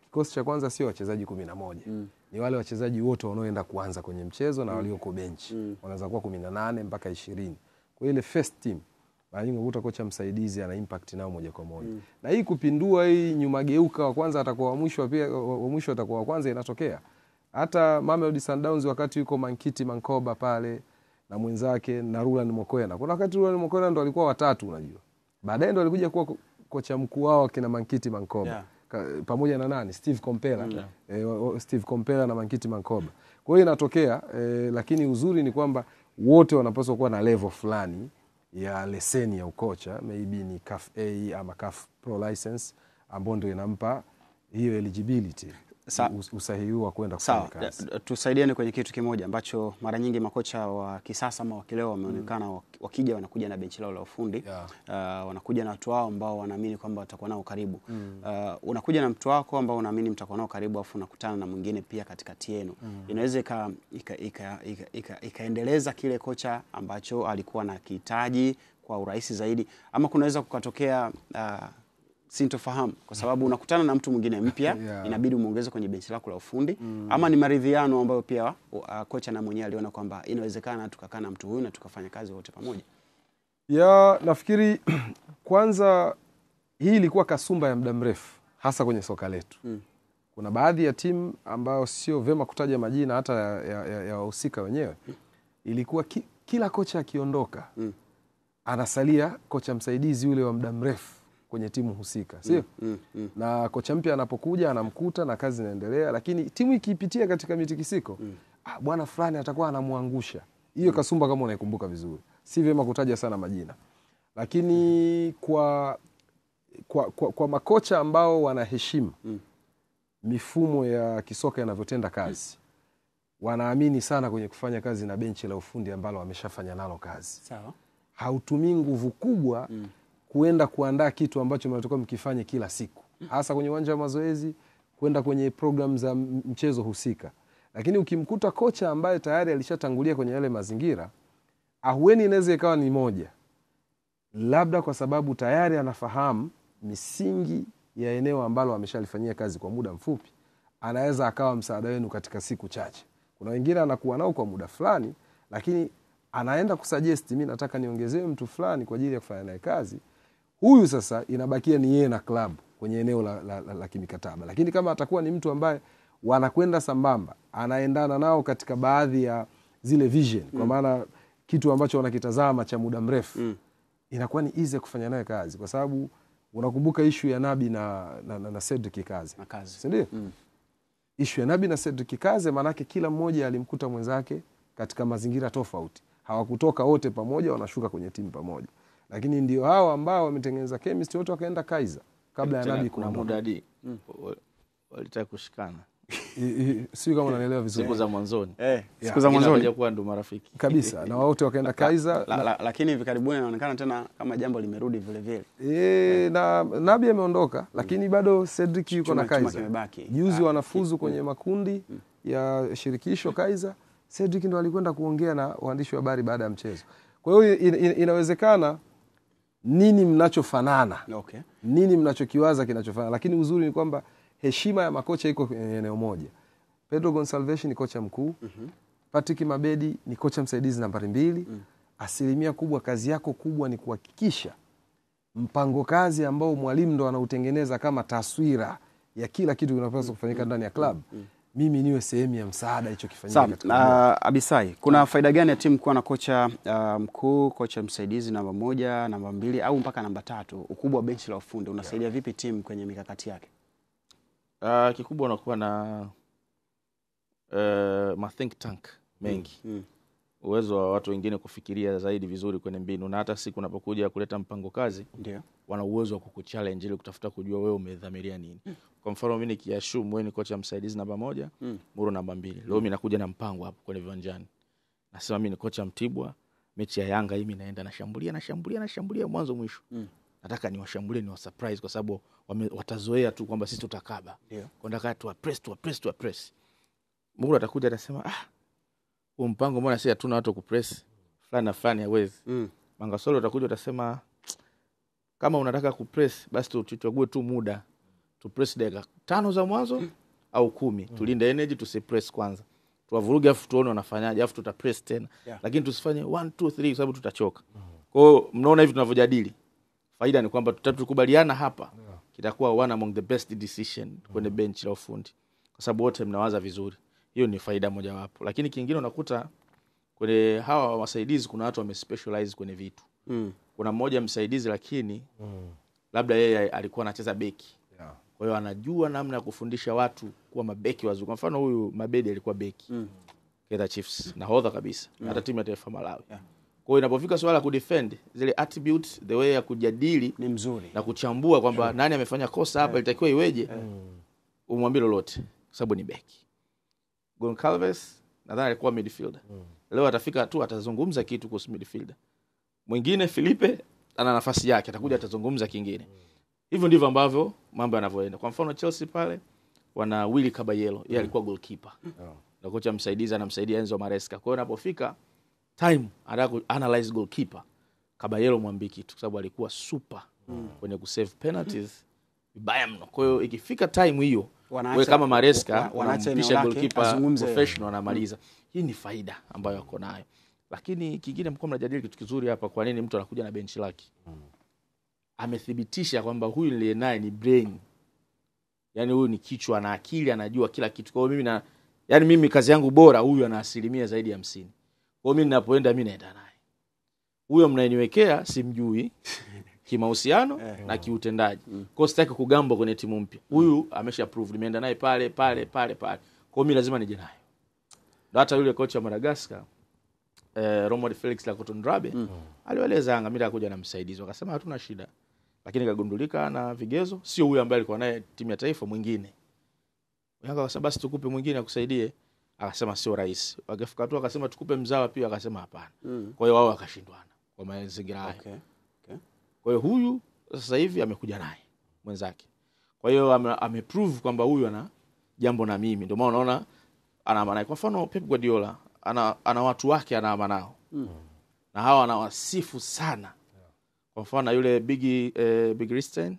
Kikosi cha kwanza sio wachezaji 11. Ni wale wachezaji wote wanaoenda kuanza kwenye mchezo na walioko benchi. Wanaweza kuwa 18 mpaka 20. Kwa ile first team mara nyingi ukuta kocha msaidizi ana impact nao moja kwa moja. Na hii kupindua hii nyuma geuka, wa kwanza atakuwa wa mwisho, pia wa mwisho atakuwa wa kwanza, inatokea. Hata Mamelodi Sundowns wakati yuko Mankiti Mankoba pale na mwenzake na Roland Mokoena. Kuna wakati Roland Mokoena ndo alikuwa 3 unajua. Baadaye ndo alikuja kuwa kocha mkuu wao kina Mankiti Mankoba. Pamoja na nani? Steve Kompela. Steve Kompela na Mankiti Mankoba. Kwa hiyo inatokea, lakini uzuri ni kwamba wote wanapaswa kuwa na level fulani ya leseni ya ukocha, maybe ni CAF A ama CAF Pro license, ambao ndio inampa hiyo eligibility, usahihi wa kwenda kufanya kazi. Tusaidiane kwenye kitu kimoja ambacho mara nyingi makocha wa kisasa ama wakileo wameonekana wakija wanakuja na benchi lao la ufundi. Wanakuja na watu wao ambao wanaamini kwamba watakuwa nao karibu. Unakuja na mtu wako ambao unaamini mtakuwa nao karibu, afu unakutana na mwingine pia katikati yenu. Inaweza ikaendeleza kile kocha ambacho alikuwa na kihitaji kwa urahisi zaidi, ama kunaweza kukatokea sintofahamu kwa sababu unakutana na mtu mwingine mpya, inabidi umuongeze kwenye benchi lako la ufundi, ama ni maridhiano ambayo pia kocha na mwenyewe aliona kwamba inawezekana tukakaa na mtu huyu na tukafanya kazi wote pamoja. Nafikiri kwanza hii ilikuwa kasumba ya muda mrefu, hasa kwenye soka letu. Kuna baadhi ya timu ambao sio vema kutaja majina hata ya wahusika wenyewe. Ilikuwa kila kocha akiondoka anasalia kocha msaidizi yule wa muda mrefu kwenye timu husika, sio? Na kocha mpya anapokuja anamkuta na kazi inaendelea, lakini timu ikipitia katika mitikisiko, bwana fulani atakuwa anamuangusha. Hiyo kasumba kama unaikumbuka vizuri. Si vyema kutaja sana majina. Lakini kwa makocha ambao wanaheshimu mifumo ya kisoka inavyotenda kazi, wanaamini sana kwenye kufanya kazi na benchi la ufundi ambalo wameshafanya nalo kazi. Sawa. Hautumii nguvu kubwa kuenda kuandaa kitu ambacho mnatoka mkifanye kila siku, hasa kwenye uwanja wa mazoezi, kwenda kwenye program za mchezo husika. Lakini ukimkuta kocha ambaye tayari alishatangulia kwenye yale mazingira, ahueni inaweza ikawa ni moja, labda kwa sababu tayari anafahamu misingi ya eneo ambalo ameshalifanyia kazi kwa muda mfupi, anaweza akawa msaada wenu katika siku chache. Kuna wengine anakuwa nao kwa muda fulani, lakini anaenda kusuggest, mimi nataka niongezewe mtu fulani kwa ajili ya kufanya naye kazi. Huyu sasa inabakia ni yeye na klabu kwenye eneo la kimikataba. Lakini kama atakuwa ni mtu ambaye wanakwenda sambamba, anaendana nao katika baadhi ya zile vision, kwa maana kitu ambacho wanakitazama cha muda mrefu, inakuwa ni easy kufanya naye kazi, kwa sababu unakumbuka issue ya Nabi na Cedric Kaze. Si ndio? Issue ya Nabi na Cedric Kaze, manake kila mmoja alimkuta mwenzake katika mazingira tofauti. Hawakutoka wote pamoja, wanashuka kwenye timu pamoja. Lakini ndio hao ambao wametengeneza chemistry, wote wakaenda Kaizer kabla ya Nabi kuna muda hadi walitaka kushikana. Sio kama unanielewa vizuri. Siku za mwanzoni. Siku za mwanzoni hajakuwa ndo marafiki. Kabisa. Na wote wakaenda Kaizer. Lakini hivi karibuni inaonekana tena kama jambo limerudi vile vile. Na Nabi ameondoka, lakini bado Cedric yuko na Kaizer. Juzi wanafuzu kwenye makundi ya shirikisho Kaizer. Cedric ndo alikwenda kuongea na waandishi wa habari baada ya mchezo. Kwa hiyo inawezekana nini mnachofanana, Okay. nini mnachokiwaza kinachofanana, lakini uzuri ni kwamba heshima ya makocha iko kwenye eneo moja. Pedro Gonçalves ni kocha mkuu, Patrick Mabedi ni kocha msaidizi nambari 2. Asilimia kubwa kazi yako kubwa ni kuhakikisha mpango kazi ambao mwalimu ndo anautengeneza kama taswira ya kila kitu kinapaswa kufanyika ndani ya club. Mimi niwe sehemu ya msaada hicho kifanyike katika Abisai, kuna faida gani ya timu kuwa na kocha mkuu, kocha msaidizi namba 1, namba 2 au mpaka namba 3? Ukubwa wa benchi la ufundi unasaidia vipi timu kwenye mikakati yake? Kikubwa unakuwa na ma think tank mengi. Uwezo wa watu wengine kufikiria zaidi vizuri kwenye mbinu, na hata siku unapokuja kuleta mpango kazi, ndio wana uwezo wa kukuchallenge ili kutafuta kujua wewe umedhamiria nini. Kwa mfano mimi nikiashumu wewe ni kocha msaidizi namba 1, Muro namba 2. Leo mimi nakuja na mpango hapo kwenye viwanjani. Nasema mimi ni kocha Mtibwa, mechi ya Yanga hii mimi naenda nashambulia mwanzo mwisho. Nataka niwashambulie, ni wa surprise kwa sababu watazoea tu kwamba sisi tutakaba. Ndio. Kwa nataka tu press. Muro atakuja atasema huo mpango mbona sisi hatuna watu kupress fulani na fulani hawezi. Mangasolo atakuja atasema kama unataka kupress basi tuchague tu muda. Tu press dakika 5 za mwanzo au 10. Tulinde energy, tusipress kwanza. Tuwavuruge afu tuone wanafanyaje, afu tutapress tena. Lakini tusifanye 1 2 3 kwa sababu tutachoka. Kwa hiyo mnaona hivi tunavyojadili. Faida ni kwamba tutakubaliana hapa. Kitakuwa one among the best decision kwenye bench la ufundi. Kwa sababu wote mnawaza vizuri. Hiyo ni faida moja wapo. Lakini kingine unakuta kwenye hawa wasaidizi kuna watu wamespecialize kwenye vitu. Kuna mmoja msaidizi lakini labda yeye alikuwa anacheza beki. Kwa hiyo anajua namna ya kufundisha watu kuwa mabeki wazuri. Kwa mfano huyu Mabedi alikuwa beki. Kaizer Chiefs nahodha kabisa. Hata timu ya taifa Malawi. Kwa hiyo inapofika swala la kudefend, zile attributes, the way ya kujadili ni mzuri na kuchambua kwamba nani amefanya kosa hapa ilitakiwa iweje, umwambie lolote kwa sababu ni beki. Gonçalves nadhani alikuwa midfielder. Leo atafika tu atazungumza kitu kuhusu midfielder. Mwingine Filipe ana nafasi yake, atakuja atazungumza kingine. Hivyo ndivyo ambavyo mambo yanavyoenda. Kwa mfano Chelsea pale wana Willy Caballero, yeye alikuwa goalkeeper. Na kocha msaidizi anamsaidia Enzo Maresca. Kwa hiyo unapofika time anataka analyze goalkeeper, Caballero mwambie kitu kwa sababu alikuwa super kwenye kusave penalties vibaya mno. Kwa hiyo ikifika time hiyo wewe kama Maresca wanampisha goalkeeper professional anamaliza. Hii ni faida ambayo wako nayo. Lakini kingine mko mnajadili kitu kizuri hapa, kwa nini mtu anakuja na benchi lake? Amethibitisha kwamba huyu niliye naye ni brain. Yaani huyu ni kichwa na akili, anajua kila kitu. Kwa hiyo mimi kazi yangu bora, huyu ana asilimia zaidi ya 50. Kwa hiyo mimi ninapoenda mimi naenda naye. Huyo mnaniwekea simjui kimahusiano na kiutendaji. Kwa hiyo sitaki kugamba kwenye timu mpya. Huyu amesha prove, nimeenda naye pale. Kwa hiyo mimi lazima nije naye. Ndio hata yule kocha wa Madagascar Romod Felix Lacotondrabe aliwaeleza Yanga mimi nakuja na msaidizi, wakasema hatuna shida. Lakini kagundulika na vigezo sio huyu ambaye alikuwa naye timu ya taifa, mwingine. Yanga wakasema basi tukupe mwingine akusaidie, akasema sio rahisi. Wakafika tu akasema tukupe mzawa pia, akasema hapana. Kwa hiyo wao wakashindwana kwa mazingira hayo. Kwa hiyo huyu sasa hivi amekuja naye mwenzake. Kwa hiyo ameprove kwamba huyu ana jambo na mimi. Ndio maana unaona ana maana. Kwa mfano Pep Guardiola ana watu wake ana amana nao. Na hawa anawasifu sana. Kwa mfano yule Big Ristein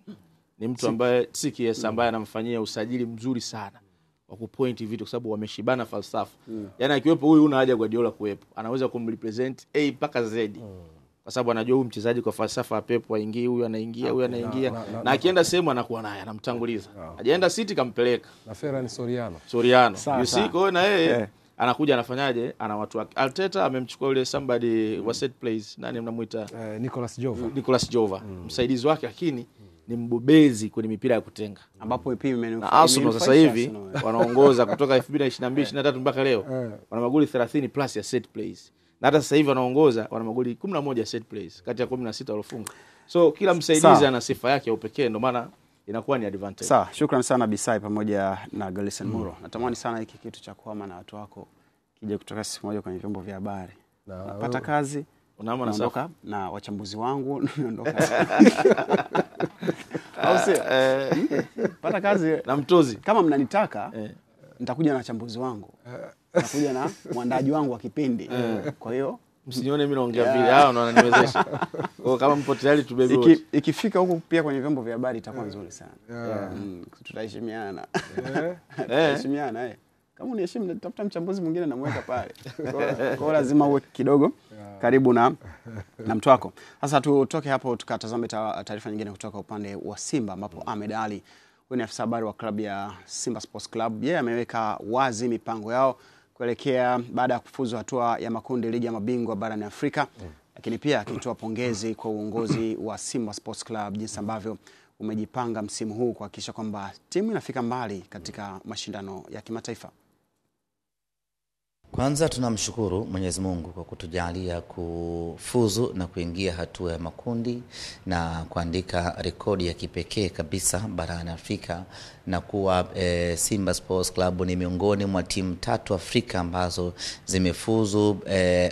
ni mtu ambaye CKS ambaye anamfanyia usajili mzuri sana wa kupoint vitu kwa sababu wameshibana falsafa. Yaani akiwepo huyu una haja Guardiola kuwepo. Anaweza kumrepresent A mpaka Z. Kwa sababu anajua huyu mchezaji kwa falsafa ya Pep aingie, huyu anaingia, huyu anaingia. Na akienda sehemu anakuwa naye, anamtanguliza. Hajaenda City kampeleka. Na Ferran Soriano. You see, kwa na yeye anakuja anafanyaje? Ana watu wake. Arteta amemchukua yule somebody wa set plays, nani mnamuita? Nicolas Jova. Msaidizi wake lakini ni mbobezi kwenye mipira ya kutenga. Ambapo pia na Arsenal sasa hivi wanaongoza kutoka 2022 23 mpaka leo. Wana magoli 30 plus ya set plays. Na hata sasa hivi wanaongoza, wana magoli 11 set plays kati ya 16 walofunga. So kila msaidizi ana sifa yake ya upekee, ndio maana inakuwa ni advantage. Sawa, shukrani sana Bisai pamoja na Galison Muro. Natamani sana hiki kitu cha kuhama na watu wako kije kutoka siku moja kwenye vyombo vya habari. Napata kazi, unaondoka na wachambuzi wangu, naondoka. Au si pata kazi na mtozi. Kama mnanitaka nitakuja na wachambuzi wangu. Nitakuja na mwandaji wangu wa kipindi. Kwa hiyo Msinione mimi naongea vile, hao ndo wananiwezesha. Kwa kama mpo tayari tubebe wote. Ikifika huko pia kwenye vyombo vya habari itakuwa nzuri sana. Tutaheshimiana. Tutaheshimiana. Kama uniheshimu nitafuta mchambuzi mwingine na mweka pale. Kwa lazima uwe kidogo karibu na mtu wako. Sasa tutoke hapo tukatazame taarifa nyingine kutoka upande wa Simba ambapo Ahmed Ally, huyu ni afisa habari wa klabu ya Simba Sports Club, yeye ameweka wazi mipango yao kuelekea baada ya kufuzu hatua ya makundi ligi ya mabingwa barani Afrika. Lakini pia akitoa pongezi kwa uongozi wa Simba Sports Club jinsi ambavyo umejipanga msimu huu kuhakikisha kwamba timu inafika mbali katika mashindano ya kimataifa. Kwanza tunamshukuru Mwenyezi Mungu kwa kutujalia kufuzu na kuingia hatua ya makundi na kuandika rekodi ya kipekee kabisa barani Afrika na kuwa Simba Sports Club ni miongoni mwa timu 3 Afrika ambazo zimefuzu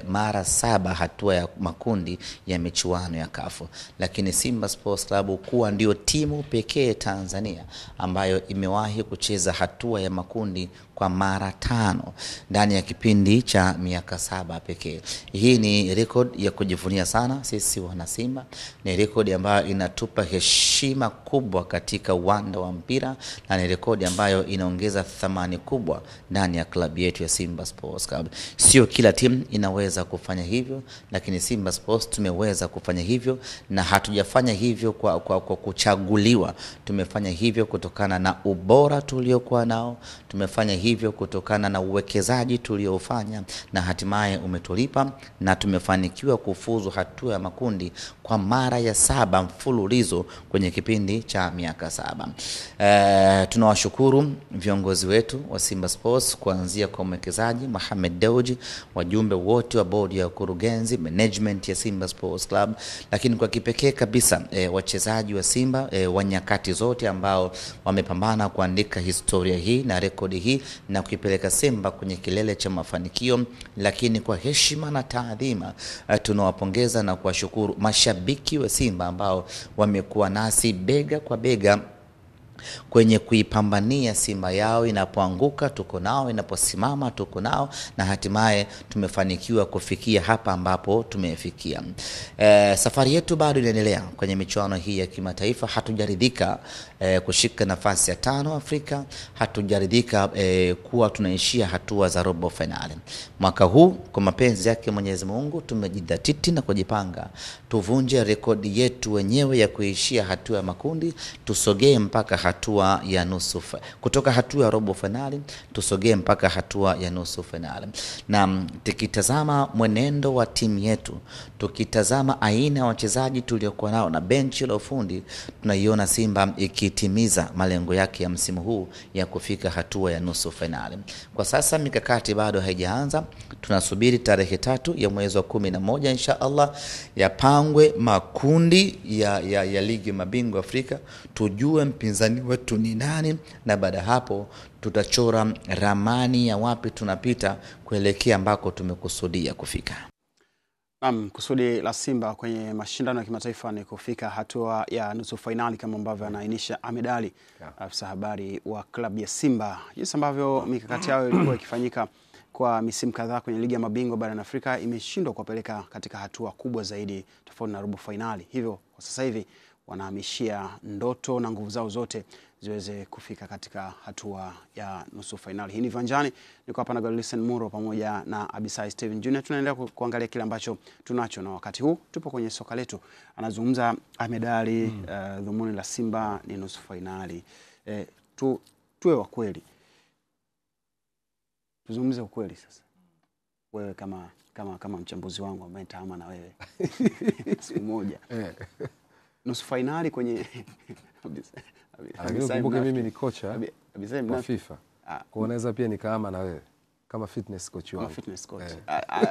mara 7 hatua ya makundi ya michuano ya CAF. Lakini Simba Sports Club kuwa ndio timu pekee Tanzania ambayo imewahi kucheza hatua ya makundi kwa mara 5 ndani ya kipindi cha miaka 7 pekee. Hii ni record ya kujivunia sana sisi wana Simba. Ni record ambayo inatupa heshima kubwa katika uwanda wa mpira na ni record ambayo inaongeza thamani kubwa ndani ya klabu yetu ya Simba Sports Club. Sio kila timu inaweza kufanya hivyo, lakini Simba Sports tumeweza kufanya hivyo na hatujafanya hivyo kwa kuchaguliwa. Tumefanya hivyo kutokana na ubora tuliokuwa nao, tumefanya hivyo kutokana na uwekezaji tuliofanya na hatimaye umetulipa na tumefanikiwa kufuzu hatua ya makundi kwa mara ya 7 mfululizo kwenye kipindi cha miaka 7. Tunawashukuru viongozi wetu wa Simba Sports kuanzia kwa mwekezaji Mohamed Dewji, wajumbe wote wa bodi ya kurugenzi, management ya Simba Sports Club, lakini kwa kipekee kabisa wachezaji wa Simba wa nyakati zote ambao wamepambana kuandika historia hii na rekodi hii na kuipeleka Simba kwenye kilele cha mafanikio. Lakini kwa heshima na taadhima tunawapongeza na kuwashukuru mashabiki wa Simba ambao wamekuwa nasi bega kwa bega kwenye kuipambania Simba yao. Inapoanguka tuko nao, inaposimama tuko nao, na hatimaye tumefanikiwa kufikia hapa ambapo tumefikia. Safari yetu bado inaendelea kwenye michuano hii ya kimataifa. Hatujaridhika kushika nafasi ya 5 Afrika, hatujaridhika kuwa tunaishia hatua za robo finali. Mwaka huu kwa mapenzi yake Mwenyezi Mungu tumejidhatiti na kujipanga tuvunje rekodi yetu wenyewe ya kuishia hatua ya makundi, tusogee mpaka hatua ya nusu, kutoka hatua ya robo finali tusogee mpaka hatua ya nusu finali. Na tukitazama mwenendo wa timu yetu, tukitazama aina ya wachezaji tuliokuwa nao na benchi la ufundi, tunaiona Simba ikitimiza malengo yake ya msimu huu ya kufika hatua ya nusu finali. Kwa sasa mikakati bado haijaanza, tunasubiri tarehe 3 ya mwezi wa 11 insha Allah yapangwe makundi ya ligi mabingwa Afrika, tujue mpinzani wetu ni nani, na baada hapo tutachora ramani ya wapi tunapita kuelekea ambako tumekusudia kufika. Kusudi la Simba kwenye mashindano ya kimataifa ni kufika hatua ya nusu finali kama ambavyo anaainisha Ahmed Ally, afisa habari wa klabu ya Simba. Jinsi ambavyo mikakati yao ilikuwa ikifanyika kwa misimu kadhaa kwenye ligi ya mabingwa barani Afrika imeshindwa kuwapeleka katika hatua kubwa zaidi tofauti na robo finali. Hivyo kwa sasa hivi wanahamishia ndoto na nguvu zao zote ziweze kufika katika hatua ya nusu finali. Hii ni Viwanjani, niko hapa na Galilisen Muro pamoja na Abisai Steven Junior. Tunaendelea kuangalia kile ambacho tunacho, na wakati huu tupo kwenye soka letu. Anazungumza Ahmed Ally, dhumuni la Simba ni nusu finali. Tuwe wa kweli. Tuzungumze ukweli sasa. Wewe kama mchambuzi wangu ambaye nitaama na wewe siku moja. Nusu finali kwenye Kumbuke mimi ni kocha wa FIFA. Kwa unaweza pia nikaama na wewe kama fitness coach wangu. Fitness coach.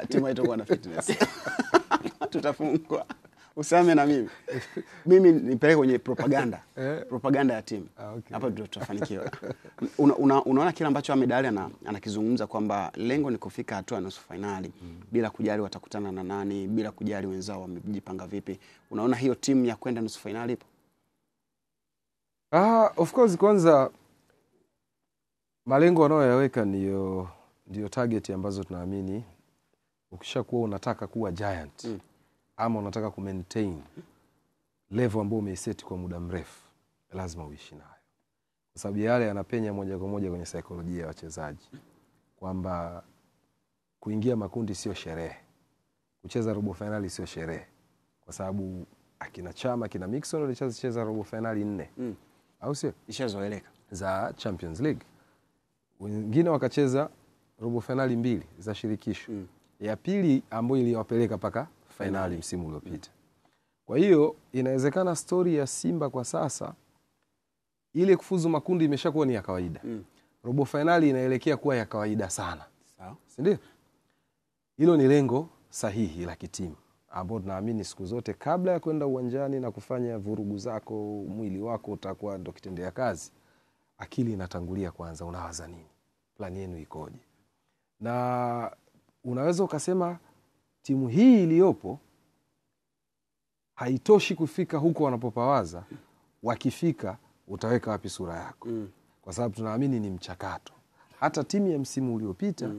Timu yetu kwa na fitness. Tutafungwa. Usame na mimi. Mimi nipeleke kwenye propaganda. Propaganda ya timu. Hapa ndio tutafanikiwa. Unaona kile ambacho Ahmed Ally anakizungumza kwamba lengo ni kufika hatua ya nusu finali bila kujali watakutana na nani, bila kujali wenzao wamejipanga vipi. Unaona hiyo timu ya kwenda nusu finali ipo? Of course, kwanza malengo wanayoyaweka ndio target ambazo tunaamini ukishakuwa unataka kuwa giant ama unataka ku maintain level ambayo umeiseti kwa muda mrefu, lazima uishi nayo, kwa sababu yale yanapenya moja kwa moja kwenye saikolojia ya wachezaji, kwamba kuingia makundi sio sherehe, kucheza robo finali sio sherehe, kwa sababu akina Chama, akina Mixon walicheza robo finali 4 au sio, ishazoeleka za Champions League. Wengine wakacheza robo finali 2 za shirikisho, ya pili ambayo iliwapeleka paka finali msimu uliopita. Kwa hiyo inawezekana story ya Simba kwa sasa, ile kufuzu makundi imeshakuwa ni ya kawaida. Robo finali inaelekea kuwa ya kawaida sana. Sawa. Si ndio? Hilo ni lengo sahihi la kitimu, ambao tunaamini siku zote kabla ya kwenda uwanjani na kufanya vurugu zako, mwili wako utakuwa ndo kitendea kazi, akili inatangulia kwanza, unawaza nini? Plani yenu ikoje? Na unaweza ukasema timu hii iliyopo haitoshi kufika huko wanapopawaza, wakifika utaweka wapi sura yako? Kwa sababu tunaamini ni mchakato. Hata timu ya msimu uliopita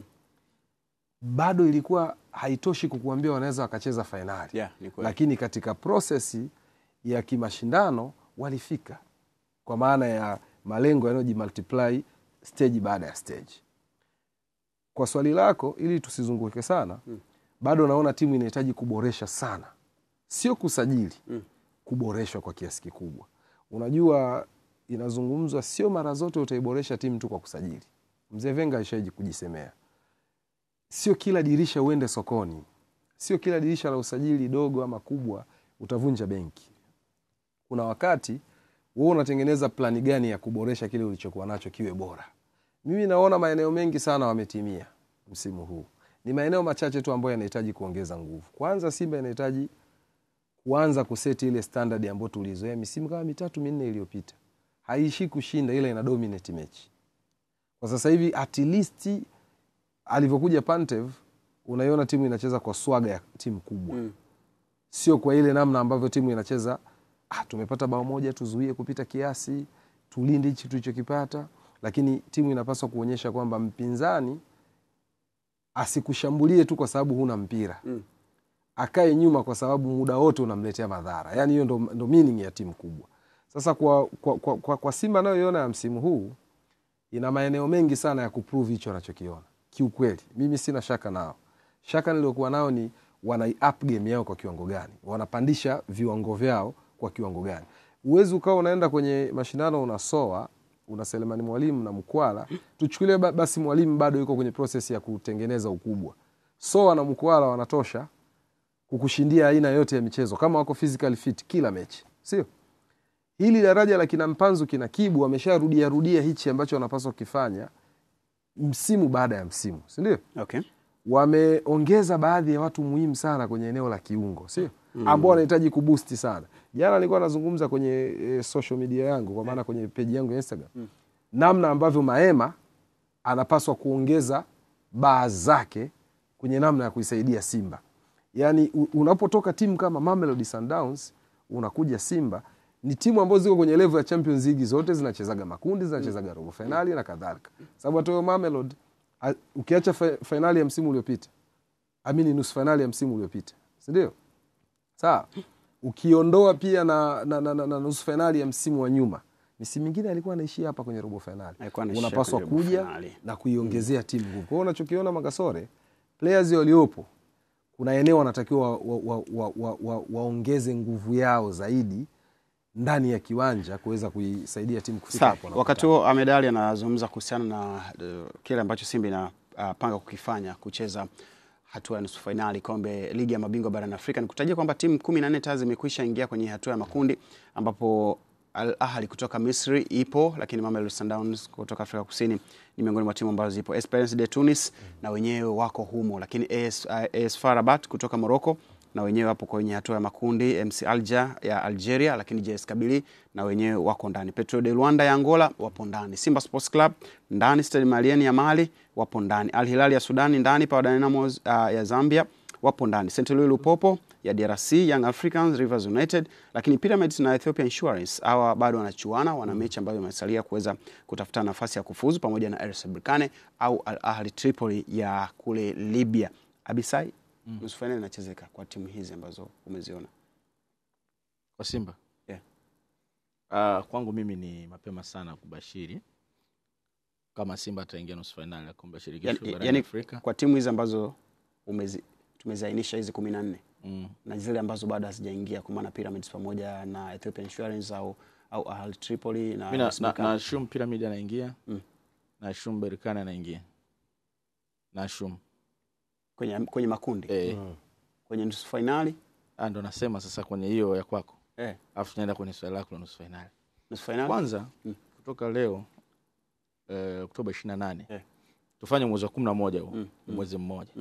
bado ilikuwa haitoshi kukuambia wanaweza wakacheza finali. Lakini katika prosesi ya kimashindano walifika, kwa maana ya malengo yanayojimultiply stage baada ya stage. Kwa swali lako, ili tusizunguke sana, bado naona timu inahitaji kuboresha sana. Sio kusajili, kuboreshwa kwa kiasi kikubwa. Unajua, inazungumzwa sio mara zote utaiboresha timu tu kwa kusajili. Mzee Wenger alishaji kujisemea, sio kila dirisha uende sokoni, sio kila dirisha la usajili dogo ama kubwa utavunja benki. Kuna wakati wewe unatengeneza plani gani ya kuboresha kile ulichokuwa nacho kiwe bora. Mimi naona maeneo mengi sana wametimia msimu huu. Ni maeneo machache tu ambayo yanahitaji kuongeza nguvu. Kwanza Simba inahitaji kuanza kuseti ile standard ambayo tulizoea misimu kama 3-4 iliyopita. Haishi kushinda, ile ina dominate mechi. Kwa sasa hivi at least alivyokuja Pantev, unaiona timu inacheza kwa swaga ya timu kubwa. Sio kwa ile namna ambavyo timu inacheza, tumepata bao moja tuzuie kupita kiasi, tulinde hichi tulichokipata. Lakini timu inapaswa kuonyesha kwamba mpinzani asikushambulie tu kwa sababu huna mpira. Akae nyuma kwa sababu muda wote unamletea madhara. Yaani hiyo ndo meaning ya timu kubwa. Sasa kwa Simba nayoiona ya msimu huu, ina maeneo mengi sana ya kuprove hicho anachokiona. Kiukweli mimi sina shaka nao. Shaka niliokuwa nao ni wanai-up game yao kwa kiwango gani, wanapandisha viwango vyao kwa kiwango gani. Uwezo ukao unaenda kwenye mashindano unasoa, una Selemani Mwalimu na Mkwala, tuchukulie basi Mwalimu bado yuko kwenye process ya kutengeneza ukubwa. Soa na Mkwala wanatosha kukushindia aina yote ya michezo kama wako physically fit kila mechi, sio? Hili daraja la kina Mpanzu, kina Kibu wamesharudia hichi ambacho wanapaswa kufanya msimu baada ya msimu, si ndio? Okay. Wameongeza baadhi ya watu muhimu sana kwenye eneo la kiungo, sio? Ambao wanahitaji kuboost sana. Jana nilikuwa nazungumza kwenye social media yangu, kwa maana kwenye page yangu ya Instagram, namna ambavyo Maema anapaswa kuongeza baa zake kwenye namna ya kuisaidia Simba. Yaani unapotoka timu kama Mamelodi Sundowns unakuja Simba, ni timu ambazo ziko kwenye level ya Champions League, zote zinachezaga makundi, zinachezaga robo finali na kadhalika. Sababu hata Mamelodi ukiacha finali ya msimu uliopita, nusu finali ya msimu uliopita, si ndio? Sawa. Ukiondoa pia na nusu finali ya msimu wa nyuma, misimu mingine alikuwa anaishia hapa kwenye robo finali. Unapaswa kuja na kuiongezea timu nguvu. Kwa hiyo unachokiona Mangasore, players waliopo, kuna eneo wanatakiwa waongeze nguvu yao zaidi ndani ya kiwanja kuweza kuisaidia timu kufika hapo. Wakati huo Ahmed Ally anazungumza kuhusiana na kile ambacho Simba inapanga kukifanya, kucheza hatua ya nusu finali kombe ligi ya mabingwa barani Afrika. Nikutajia kwamba timu 14 tayari zimekwisha ingia kwenye hatua ya makundi, ambapo Al Ahly kutoka Misri ipo, lakini Mamelodi Sundowns kutoka Afrika Kusini ni miongoni mwa timu ambazo zipo. Esperance de Tunis na wenyewe wako humo, lakini AS FAR Rabat kutoka Morocco na wenyewe wapo kwenye hatua ya makundi. MC Alger ya Algeria, lakini JS Kabylie na wenyewe wako ndani. Petro de Luanda ya Angola wapo ndani. Simba Sports Club ndani. Stade Malien ya Mali wapo ndani. Al Hilal ya Sudani ndani. Power Dynamos ya Zambia wapo ndani. St. Louis Lupopo ya DRC, Young Africans, Rivers United, lakini Pyramids na Ethiopia Insurance hawa bado wanachuana, wana mechi ambayo imesalia kuweza kutafuta nafasi ya kufuzu, pamoja na RS Berkane au Al Ahly Tripoli ya kule Libya. Abisai, nusu finali inachezeka kwa timu hizi ambazo umeziona? Kwa Simba? Kwangu mimi ni mapema sana kubashiri kama Simba ataingia nusu finali ya kombe la shirikisho barani Afrika. Kwa timu hizi ambazo tumeziainisha hizi 14 na zile ambazo bado hazijaingia kwa maana Pyramids pamoja na Ethiopian Insurance au Al Tripoli na mimi na assume Pyramid anaingia. Na assume Berkane anaingia. Na assume kwenye makundi. Kwenye nusu finali ndo nasema sasa kwenye hiyo ya kwako. Alafu tunaenda kwenye swali lako la nusu finali. Nusu finali kwanza kutoka leo Oktoba 28. Tufanye mwezi wa 11 huu, mwezi mmoja.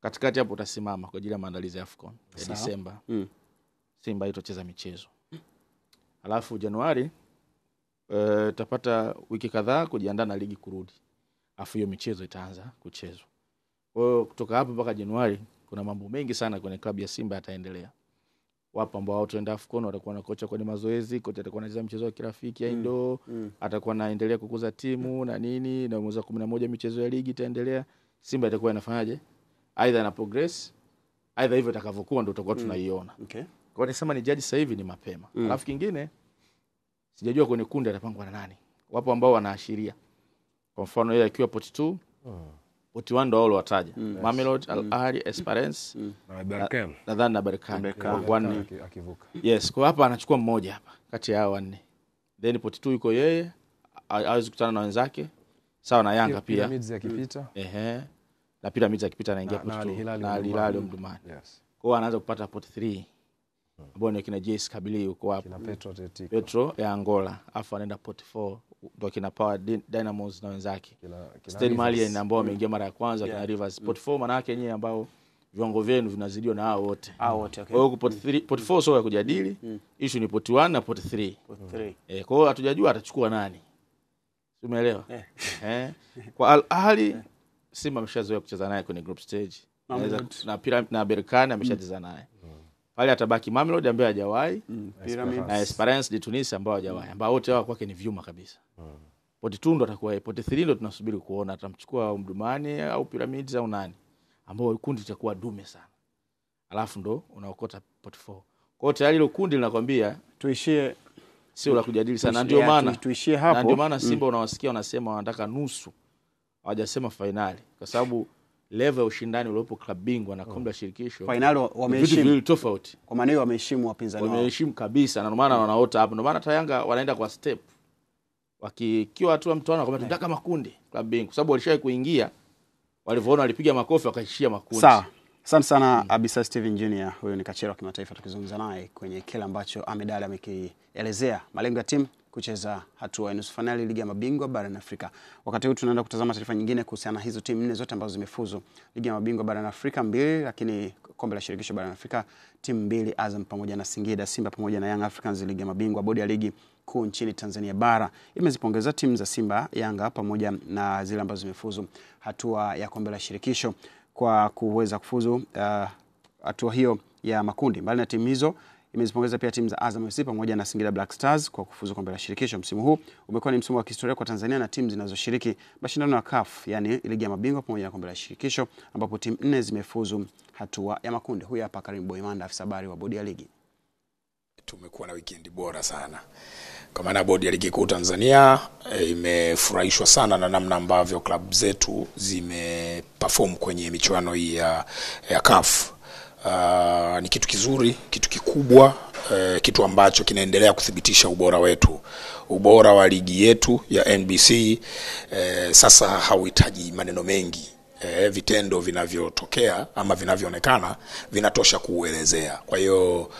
Katikati hapo utasimama kwa ajili ya maandalizi ya AFCON ya Disemba. Simba itocheza michezo. Alafu Januari tutapata wiki kadhaa kujiandaa na ligi kurudi. Alafu hiyo michezo itaanza kuchezwa. Kwa hiyo kutoka hapo mpaka Januari kuna mambo mengi sana kwenye klabu ya Simba yataendelea. Wapo ambao wataenda AFCON watakuwa na kocha kwenye mazoezi, kocha atakuwa anacheza mchezo wa kirafiki ya Indo, atakuwa anaendelea kukuza timu na nini, na mwezi wa 11 michezo ya ligi itaendelea. Simba itakuwa inafanyaje? Aidha ina progress, aidha hivyo itakavyokuwa ndio tutakuwa tunaiona. Kwa nasema ni judge sasa hivi ni mapema. Alafu kingine sijajua kwenye kundi atapangwa na nani. Wapo ambao wanaashiria. Kwa mfano yeye akiwa pot 2, pot 1 ndo wao wataja. Mamelodi, Al Ahly, Esperance na Berkane. Nadhani na Berkane akivuka. Yes, kwa hapa anachukua mmoja hapa kati ya hao wanne. Then pot 2 yuko yeye, hawezi kukutana na wenzake. Sawa na Yanga pia. Pyramids akipita. Na Pyramids akipita anaingia pot 2 na Al Hilal Omdurman. Kwa hiyo anaanza kupata pot 3. Ambao ni kina JS Kabylie yuko hapo. Kina Petro ya Angola. Afu anaenda pot 4 ndio kina Power Dynamos na wenzake. Stade Malien ambao wameingia mara ya kwanza kina Rivers. Pot 4 maana yake yenyewe ambao viwango vyenu vinazidiwa na hao wote. Okay. Kwa hiyo pot 4 sio ya kujadili. Issue ni pot 1 na pot 3. Kwa hiyo hatujajua atachukua nani. Umeelewa? Kwa Al Ahly Simba ameshazoea kucheza naye kwenye group stage. Na Berkane ameshacheza naye. Pale atabaki Mamelodi ambaye hajawahi, Pyramids na Esperance de Tunis ambao hajawahi, ambao wote hao kwake ni vyuma kabisa. Pot 2 ndo atakuwa, pot 3 ndo tunasubiri kuona atamchukua Omdurman au Pyramids au nani, ambao kundi litakuwa dume sana. Alafu ndo unaokota pot 4. Kwa hiyo tayari ile kundi linakwambia tuishie, sio la kujadili sana. Ndio maana tuishie hapo. Na ndio maana Simba unawasikia wanasema wanataka nusu, hawajasema finali, kwa sababu level ya ushindani uliopo klabu bingwa na kombe la shirikisho finali wameheshimu tofauti. Kwa maana hiyo wameheshimu wapinzani wao. Wameheshimu kabisa, na ndio maana wanaota hapo. Ndio maana Yanga wanaenda kwa step. Wakikiwa tu mtoano kwamba tunataka makundi klabu bingwa, kwa sababu walishawahi kuingia, walivyoona walipiga makofi wakaishia makundi. Sawa. Asante sana Abisa Steven Junior, huyo ni kachero wa kimataifa, tukizungumza naye kwenye kile ambacho Amedali amekielezea malengo ya timu kucheza hatua ya nusu finali ligi ya mabingwa barani Afrika. Wakati huu tunaenda kutazama taarifa nyingine kuhusiana na hizo timu nne zote ambazo zimefuzu ligi ya mabingwa barani Afrika 2, lakini kombe la shirikisho barani Afrika timu 2, Azam pamoja na Singida, Simba pamoja na Young Africans ligi ya mabingwa. Bodi ya ligi kuu nchini Tanzania bara imezipongeza timu za Simba, Yanga pamoja na zile ambazo zimefuzu hatua ya kombe la shirikisho kwa kuweza kufuzu hatua hiyo ya makundi. Mbali na timu hizo, imezipongeza pia timu za Azam FC pamoja na Singida Black Stars kwa kufuzu kombe la shirikisho. Msimu huu umekuwa ni msimu wa kihistoria kwa Tanzania na timu zinazoshiriki mashindano ya CAF, yani ligi ya mabingwa pamoja na kombe la shirikisho, ambapo timu 4 zimefuzu hatua ya makundi. Huyu hapa Karim Boimanda, afisa habari wa bodi ya ligi. Tumekuwa na weekend bora sana. Kwa maana bodi ya ligi kuu Tanzania imefurahishwa sana na namna ambavyo klabu zetu zimeperform kwenye michuano hii ya CAF. Ni kitu kizuri, kitu kikubwa, kitu ambacho kinaendelea kuthibitisha ubora wetu. Ubora wa ligi yetu ya NBC sasa hauhitaji maneno mengi. Vitendo vinavyotokea ama vinavyoonekana vinatosha kuelezea. Kwa hiyo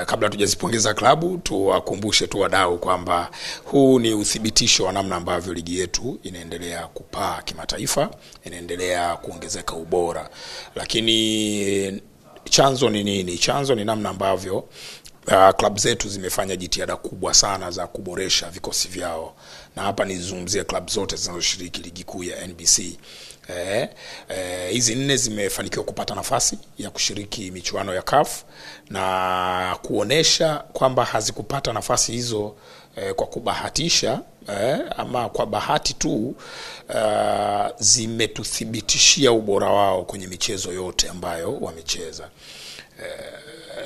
kabla tujazipongeza klabu, tuwakumbushe tu wadau kwamba huu ni uthibitisho wa namna ambavyo ligi yetu inaendelea kupaa kimataifa, inaendelea kuongezeka ubora. Lakini chanzo ni nini? Chanzo ni namna ambavyo klabu zetu zimefanya jitihada kubwa sana za kuboresha vikosi vyao. Na hapa nizungumzie klabu zote zinazoshiriki ligi kuu ya NBC. Hizi 4 zimefanikiwa kupata nafasi ya kushiriki michuano ya CAF na kuonesha kwamba hazikupata nafasi hizo kwa kubahatisha ama kwa bahati tu. Zimetuthibitishia ubora wao kwenye michezo yote ambayo wamecheza.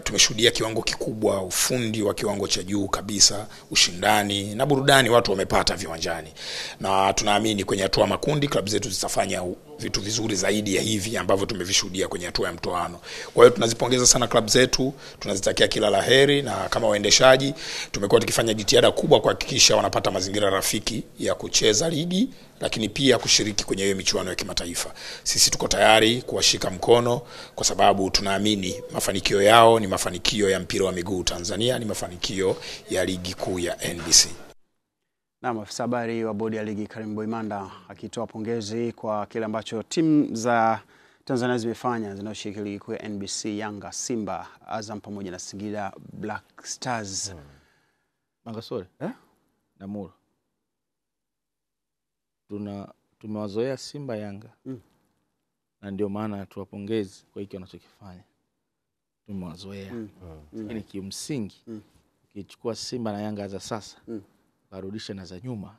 Tumeshuhudia kiwango kikubwa, ufundi wa kiwango cha juu kabisa, ushindani na burudani watu wamepata viwanjani, na tunaamini kwenye hatua makundi klabu zetu zitafanya vitu vizuri zaidi ya hivi ambavyo tumevishuhudia kwenye hatua ya mtoano. Kwa hiyo tunazipongeza sana klabu zetu, tunazitakia kila laheri, na kama waendeshaji tumekuwa tukifanya jitihada kubwa kuhakikisha wanapata mazingira rafiki ya kucheza ligi, lakini pia kushiriki kwenye hiyo michuano ya kimataifa. Sisi tuko tayari kuwashika mkono kwa sababu tunaamini mafanikio yao ni mafanikio ya mpira wa miguu Tanzania, ni mafanikio ya ligi kuu ya NBC. Na afisa habari wa bodi ya ligi Karim Boimanda akitoa pongezi kwa kile ambacho timu za Tanzania zimefanya zinazoshiriki ligi kuu ya NBC: Yanga, Simba, Azam pamoja na Singida Black Stars. Mangasore na Mura. Tumewazoea Simba, Yanga. Na ndio maana tuwapongezi kwa hiki wanachokifanya. Tumewazoea. Lakini kimsingi ukichukua Simba na Yanga za sasa, warudisha na za nyuma,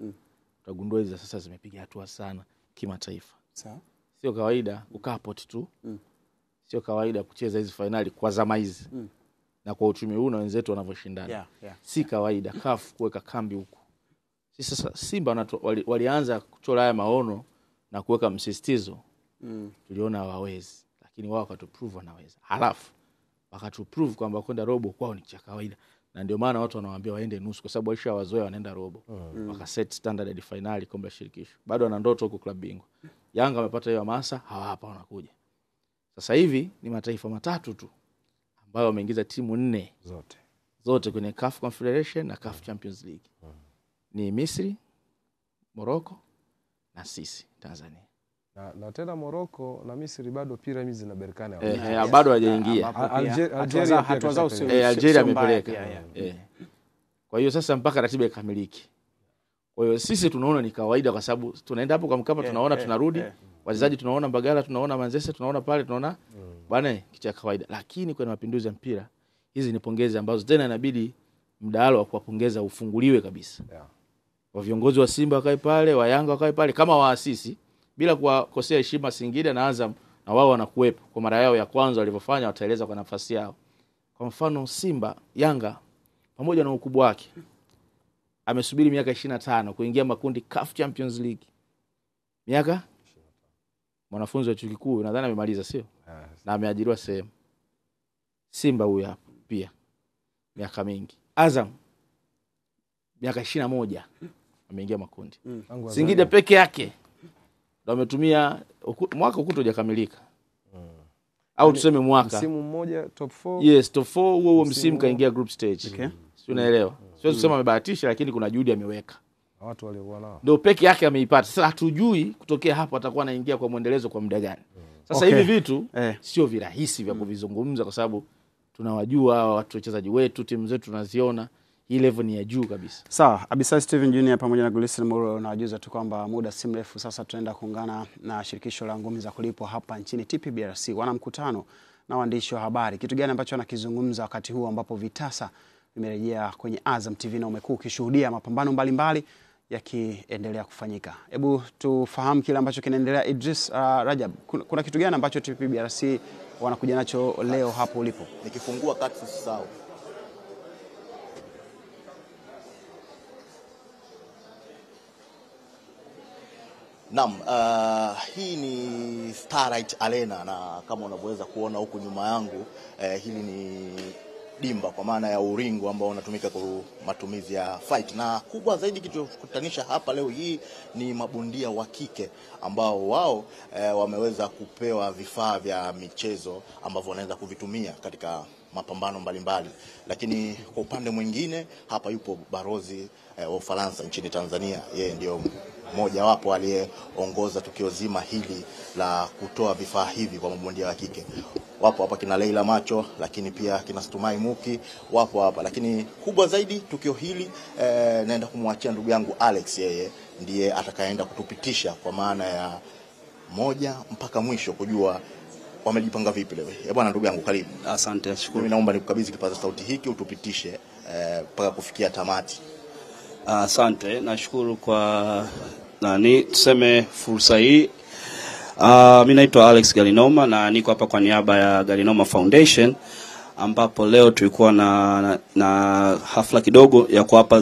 utagundua hizo sasa zimepiga hatua sana kimataifa. Sawa. Sio kawaida kukaa poti tu. Sio kawaida kucheza hizi finali kwa zama hizi. Na kwa uchumi huu na wenzetu wanavyoshindana. Si kawaida CAF kuweka kambi huku. Sasa Simba walianza kuchora haya maono na kuweka msisitizo. Tuliona hawawezi, lakini wao wakatuprove wanaweza. Halafu wakatuprove kwamba kwenda robo kwao ni cha kawaida. Na ndio maana watu wanawaambia waende nusu kwa sababu waisha wazoea wanaenda robo. Wakaset standard hadi finali kombe la shirikisho. Bado wana ndoto huko klabu bingwa. Yanga wamepata hiyo hamasa, hawapa wanakuja. Sasa hivi ni mataifa matatu tu ambayo wameingiza timu 4 zote kwenye CAF Confederation na CAF Champions League. Ni Misri, Morocco na sisi Tanzania. Na tena Morocco na Misri bado Pyramids na Berkane bado hajaingia. Algeria amepeleka. Kwa hiyo sasa mpaka ratiba ikamiliki. Kwa hiyo sisi tunaona ni kawaida kwa sababu tunaenda hapo kwa Mkapa, tunaona tunarudi, wachezaji tunaona Mbagala, tunaona Manzese, tunaona pale, tunaona bwana kicha kawaida. Lakini kwa mapinduzi ya mpira, hizi ni pongezi ambazo tena inabidi mdahalo wa kuwapongeza ufunguliwe kabisa. Wa viongozi wa Simba wakae pale, wa Yanga wakae pale kama waasisi, bila kuwakosea heshima Singida na Azam, na wao wanakuepo kwa mara yao ya kwanza walivyofanya, wataeleza kwa nafasi yao. Kwa mfano Simba, Yanga pamoja na ukubwa wake amesubiri miaka 25 kuingia makundi CAF Champions League. Miaka mwanafunzi wa chuo kikuu nadhani amemaliza, sio? Na ameajiriwa sehemu. Simba huyu hapa pia miaka mingi. Azam miaka 21 ameingia makundi. Singida peke yake ndio ametumia mwaka hujakamilika. Au tuseme mwaka. Msimu mmoja top 4. Yes, top 4 huo msimu kaingia group stage. Okay. Sio, unaelewa? Siwezi kusema amebahatisha, lakini kuna juhudi ameweka. Watu waliokuwa nao ndio peke yake ameipata. Sasa hatujui kutokea hapo atakuwa anaingia kwa muendelezo kwa muda gani. Sasa hivi vitu sio virahisi vya kuvizungumza kwa sababu tunawajua watu, wachezaji wetu, timu zetu tunaziona. Hii level ni ya juu kabisa. Sawa, Abisa Steven Junior pamoja na Gulison Muro na wajuza tu kwamba muda si mrefu sasa tunaenda kuungana na shirikisho la ngumi za kulipwa hapa nchini TPBRC. Wana mkutano na waandishi wa habari. Kitu gani ambacho wanakizungumza wakati huu ambapo vitasa vimerejea kwenye Azam TV na umekuwa ukishuhudia mapambano mbalimbali yakiendelea kufanyika. Hebu tufahamu kile ambacho kinaendelea. Idris Rajab, kuna kitu gani ambacho TPBRC wanakuja nacho leo hapo ulipo? Nikifungua kati sawa. Naam, hii ni Starlight Arena na kama unavyoweza kuona huku nyuma yangu, hili ni dimba kwa maana ya uringo ambao unatumika kwa matumizi ya fight. Na kubwa zaidi kilichokutanisha hapa leo hii ni mabondia wa kike ambao wao wameweza kupewa vifaa vya michezo ambavyo wanaweza kuvitumia katika mapambano mbalimbali. Lakini kwa upande mwingine hapa yupo barozi wa Ufaransa nchini Tanzania. Yeye ndio mmoja wapo aliyeongoza tukio zima hili la kutoa vifaa hivi kwa mabondia wa kike. Wapo hapa kina Leila Macho, lakini pia kina Stumai Muki wapo hapa. Lakini kubwa zaidi tukio hili naenda kumwachia ndugu yangu Alex, yeye ndiye atakayeenda kutupitisha kwa maana ya moja mpaka mwisho kujua wamejipanga vipi leo. Bwana ndugu yangu karibu. Asante, nashukuru. Mimi naomba nikukabidhi kipaza sauti hiki utupitishe mpaka kufikia tamati. Asante, nashukuru kwa tuseme fursa hii. Mimi naitwa Alex Galinoma na niko hapa kwa niaba ya Galinoma Foundation, ambapo leo tulikuwa na hafla kidogo ya kuwapa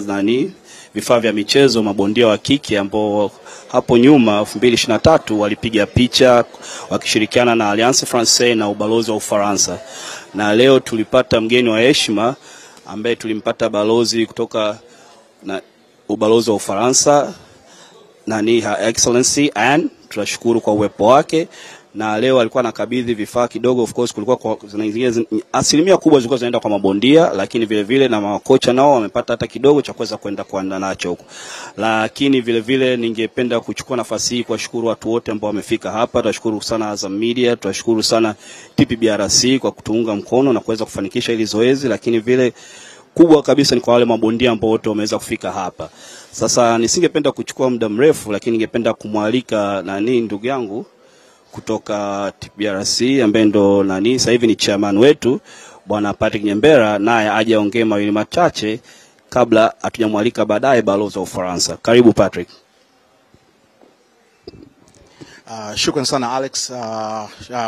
vifaa vya michezo mabondia wa kike ambao hapo nyuma 2023 walipiga picha wakishirikiana na Alliance Francaise na ubalozi wa Ufaransa. Na leo tulipata mgeni wa heshima ambaye tulimpata balozi kutoka na ubalozi wa Ufaransa, Her Excellency Anne. Tunashukuru kwa uwepo wake, na leo alikuwa anakabidhi vifaa kidogo. Of course kulikuwa asilimia kubwa zilikuwa zinaenda kwa mabondia, lakini vile vile na makocha nao wamepata hata kidogo cha kuweza kwenda kuanda nacho huko. Lakini vile vile ningependa kuchukua nafasi hii kuwashukuru watu wote ambao wamefika hapa. Tunashukuru sana Azam Media, tunashukuru sana TPBRC kwa kutuunga mkono na kuweza kufanikisha hili zoezi, lakini vile kubwa kabisa ni kwa wale mabondia ambao wote wameweza kufika hapa. Sasa nisingependa kuchukua muda mrefu, lakini ningependa kumwalika ndugu yangu kutoka TPBRC ambaye ndo sasa hivi ni chairman wetu, Bwana Patrick Nyembera, naye aje aongee mawili machache kabla hatujamwalika baadaye balozi wa Ufaransa. Karibu Patrick. Shukrani sana Alex.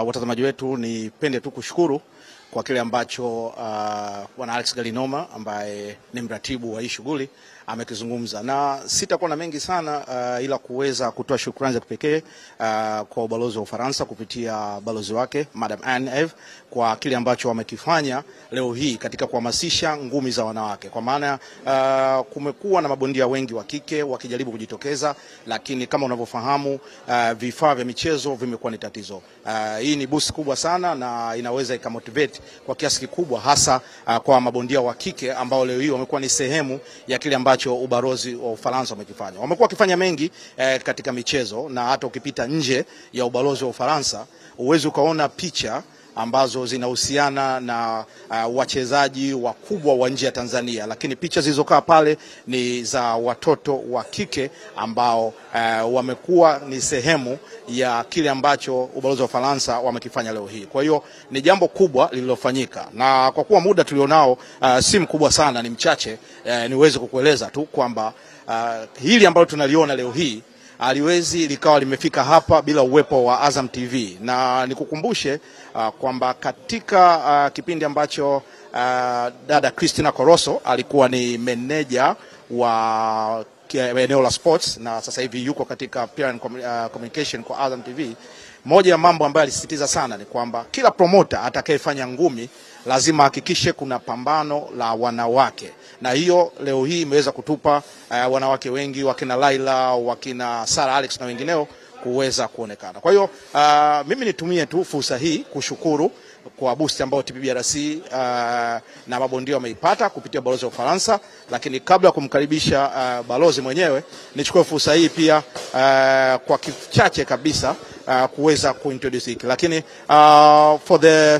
Watazamaji wetu, nipende tu kushukuru kwa kile ambacho Bwana Alex Galinoma ambaye ni mratibu wa hii shughuli amekizungumza, na sitakuwa na mengi sana ila kuweza kutoa shukrani za kipekee kwa ubalozi wa Ufaransa kupitia balozi wake Madam Anne Eve kwa kile ambacho wamekifanya leo hii katika kuhamasisha ngumi za wanawake. Kwa maana kumekuwa na mabondia wengi wa kike wakijaribu kujitokeza, lakini kama unavyofahamu vifaa vya michezo vimekuwa ni tatizo. Hii ni boost kubwa sana na inaweza ikamotivate kwa kiasi kikubwa, hasa kwa mabondia wa kike ambao leo hii wamekuwa ni sehemu ya kile ambacho ubalozi wa Ufaransa wamekifanya. Wamekuwa wakifanya mengi katika michezo, na hata ukipita nje ya ubalozi wa Ufaransa uwezi ukaona picha ambazo zinahusiana na wachezaji wakubwa wa nje ya Tanzania, lakini picha zilizokaa pale ni za watoto wa kike ambao wamekuwa ni sehemu ya kile ambacho ubalozi wa Ufaransa wamekifanya leo hii. Kwa hiyo ni jambo kubwa lililofanyika, na kwa kuwa muda tulionao si mkubwa sana, ni mchache, niweze kukueleza tu kwamba hili ambalo tunaliona leo hii aliwezi likawa limefika hapa bila uwepo wa Azam TV. Na nikukumbushe kwamba katika kipindi ambacho dada Christina Koroso alikuwa ni meneja wa eneo la sports, na sasa hivi yuko katika PR communication kwa Azam TV, moja ya mambo ambayo alisisitiza sana ni kwamba kila promoter atakayefanya ngumi lazima hakikishe kuna pambano la wanawake. Na hiyo leo hii imeweza kutupa wanawake wengi, wakina Laila, wakina Sarah Alex na wengineo kuweza kuonekana. Kwa hiyo mimi nitumie tu fursa hii kushukuru kwa boost ambao TPBRC na mabondia wameipata kupitia balozi wa Ufaransa, lakini kabla ya kumkaribisha balozi mwenyewe nichukue fursa hii pia kwa kichache kabisa kuweza kuintroduce hiki. Lakini for the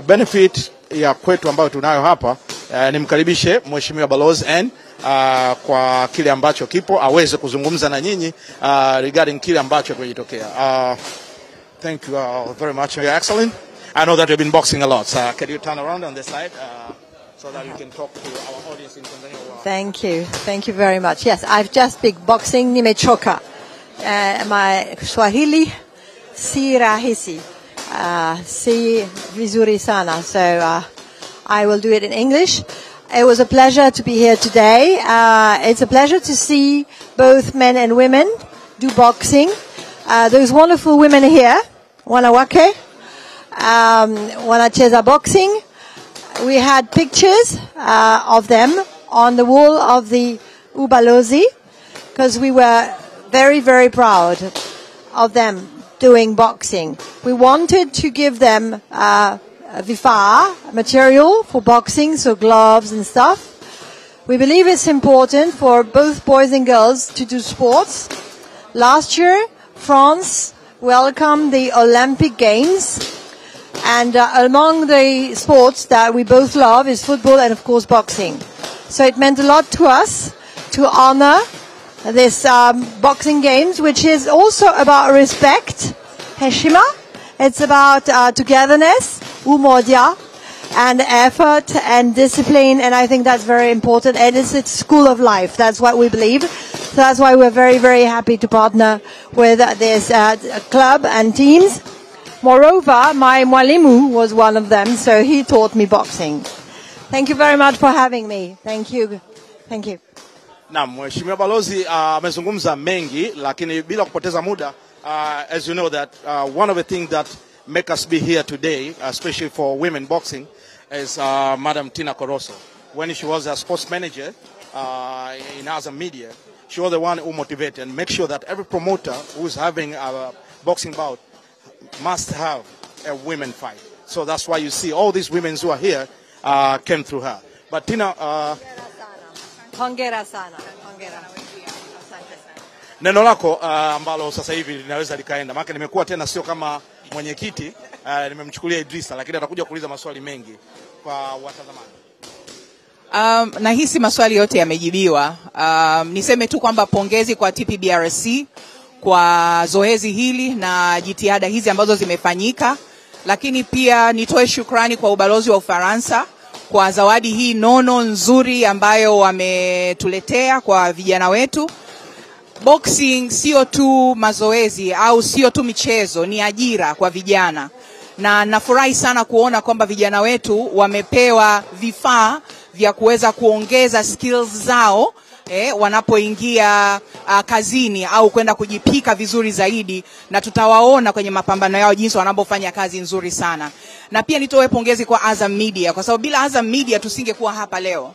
benefit ya kwetu ambayo tunayo hapa, nimkaribishe Mheshimiwa Balozi N kwa kile ambacho kipo aweze kuzungumza na nyinyi regarding kile ambacho kimejitokea. Thank you very much, Your Excellency. I know that you've been boxing a lot. So can you turn around on this side so that you can talk to our audience in Tanzania? Thank you. Thank you very much. Yes, I've just been boxing. Nimechoka. My Swahili si rahisi. Si vizuri sana. So I will do it in English. It was a pleasure to be here today. It's a pleasure to see both men and women do boxing. Those wonderful women here, wanawake, wanacheza boxing. We had pictures of them on the wall of the Ubalozi because we were very, very proud of them doing boxing. We wanted to give them vifaa material for boxing, so gloves and stuff. We believe it's important for both boys and girls to do sports. Last year, France welcomed the Olympic Games, and among the sports that we both love is football and of course boxing. So it meant a lot to us to honor this boxing games, which is also about respect, heshima. It's about togetherness, umoja, and effort and discipline, and I think that's very important. And it's a school of life. That's what we believe. So that's why we're very, very happy to partner with this club and teams. Moreover, my mwalimu was one of them, so he taught me boxing. Thank you very much for having me. Thank you. Thank you. Naam, Mheshimiwa Balozi amezungumza mengi, lakini bila kupoteza muda, as you know that one of the things that make us be here today, especially for women boxing, is Madam Tina Koroso. When she was a sports manager in Azam Media, she was the one who motivated and make sure that every promoter who is having a boxing bout must have a women fight. So that's why you see all these women who are here came through her. But Tina, hongera sana. Hongera. Neno lako ambalo sasa hivi linaweza likaenda. Maana nimekuwa tena sio kama mwenyekiti, nimemchukulia Idrisa, lakini atakuja kuuliza maswali mengi kwa watazamaji. Nahisi maswali yote yamejibiwa. Niseme tu kwamba pongezi kwa TPBRC kwa zoezi hili na jitihada hizi ambazo zimefanyika, lakini pia nitoe shukrani kwa ubalozi wa Ufaransa kwa zawadi hii nono nzuri ambayo wametuletea kwa vijana wetu. Boxing sio tu mazoezi au sio tu michezo, ni ajira kwa vijana. Na nafurahi sana kuona kwamba vijana wetu wamepewa vifaa vya kuweza kuongeza skills zao wanapoingia kazini au kwenda kujipika vizuri zaidi, na tutawaona kwenye mapambano yao jinsi wanapofanya kazi nzuri sana. Na pia nitoe pongezi kwa Azam Media, kwa sababu bila Azam Media tusingekuwa hapa leo.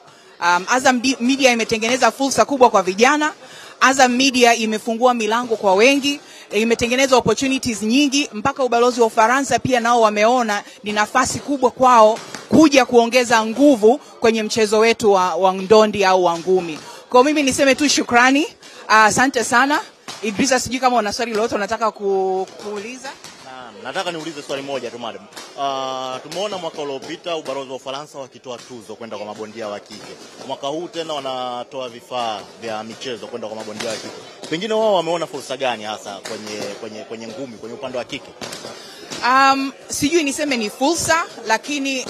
Azam Media imetengeneza fursa kubwa kwa vijana. Azam Media imefungua milango kwa wengi, imetengeneza opportunities nyingi, mpaka ubalozi wa Ufaransa pia nao wameona ni nafasi kubwa kwao kuja kuongeza nguvu kwenye mchezo wetu wa ndondi au wa ngumi. Kwa mimi niseme tu shukrani, asante sana. Idrisa, sijui kama una swali lolote unataka kuuliza? Nataka niulize swali moja tu madam. Tumeona mwaka uliopita ubalozi wa Ufaransa wakitoa tuzo kwenda kwa mabondia wa kike. Mwaka huu tena wanatoa vifaa vya michezo kwenda kwa mabondia wa kike. Pengine wao wameona fursa gani hasa kwenye ngumi, kwenye upande wa kike? Sijui niseme ni fursa, lakini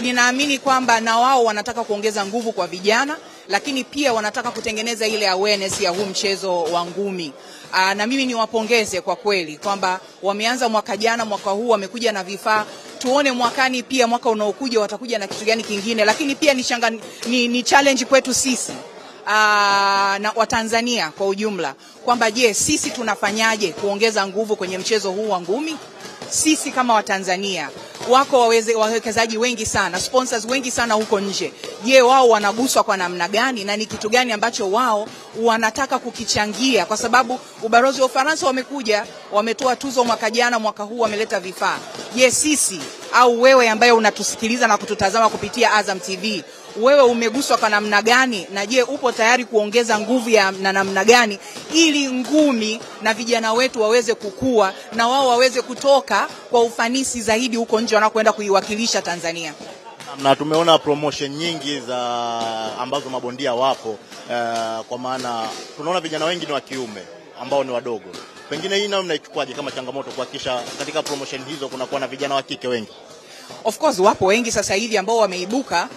ninaamini kwamba na wao wanataka kuongeza nguvu kwa vijana, lakini pia wanataka kutengeneza ile awareness ya huu mchezo wa ngumi. Na mimi niwapongeze kwa kweli kwamba wameanza mwaka jana, mwaka huu wamekuja na vifaa. Tuone mwakani pia, mwaka unaokuja watakuja na kitu gani kingine. Lakini pia ni challenge kwetu sisi na Watanzania kwa ujumla kwamba je, sisi tunafanyaje kuongeza nguvu kwenye mchezo huu wa ngumi? Sisi kama Watanzania, wako wawekezaji wengi sana, sponsors wengi sana huko nje. Je, wao wanaguswa kwa namna gani na ni kitu gani ambacho wao wanataka kukichangia? Kwa sababu ubalozi wa Ufaransa wamekuja, wametoa tuzo mwaka jana, mwaka huu wameleta vifaa. Je, sisi au wewe ambaye unatusikiliza na kututazama kupitia Azam TV, wewe umeguswa kwa namna gani? Na je, upo tayari kuongeza nguvu na namna gani ili ngumi na vijana wetu waweze kukua na wao waweze kutoka kwa ufanisi zaidi huko nje wanakoenda kuiwakilisha Tanzania? Na tumeona promotion nyingi ambazo mabondia wapo, kwa maana tunaona vijana wengi ni wa kiume ambao ni wadogo. Pengine hii nayo mnaichukuaje kama changamoto kuhakikisha katika promotion hizo kunakuwa na vijana wa kike wengi? Of course wapo wengi sasa hivi ambao wameibuka.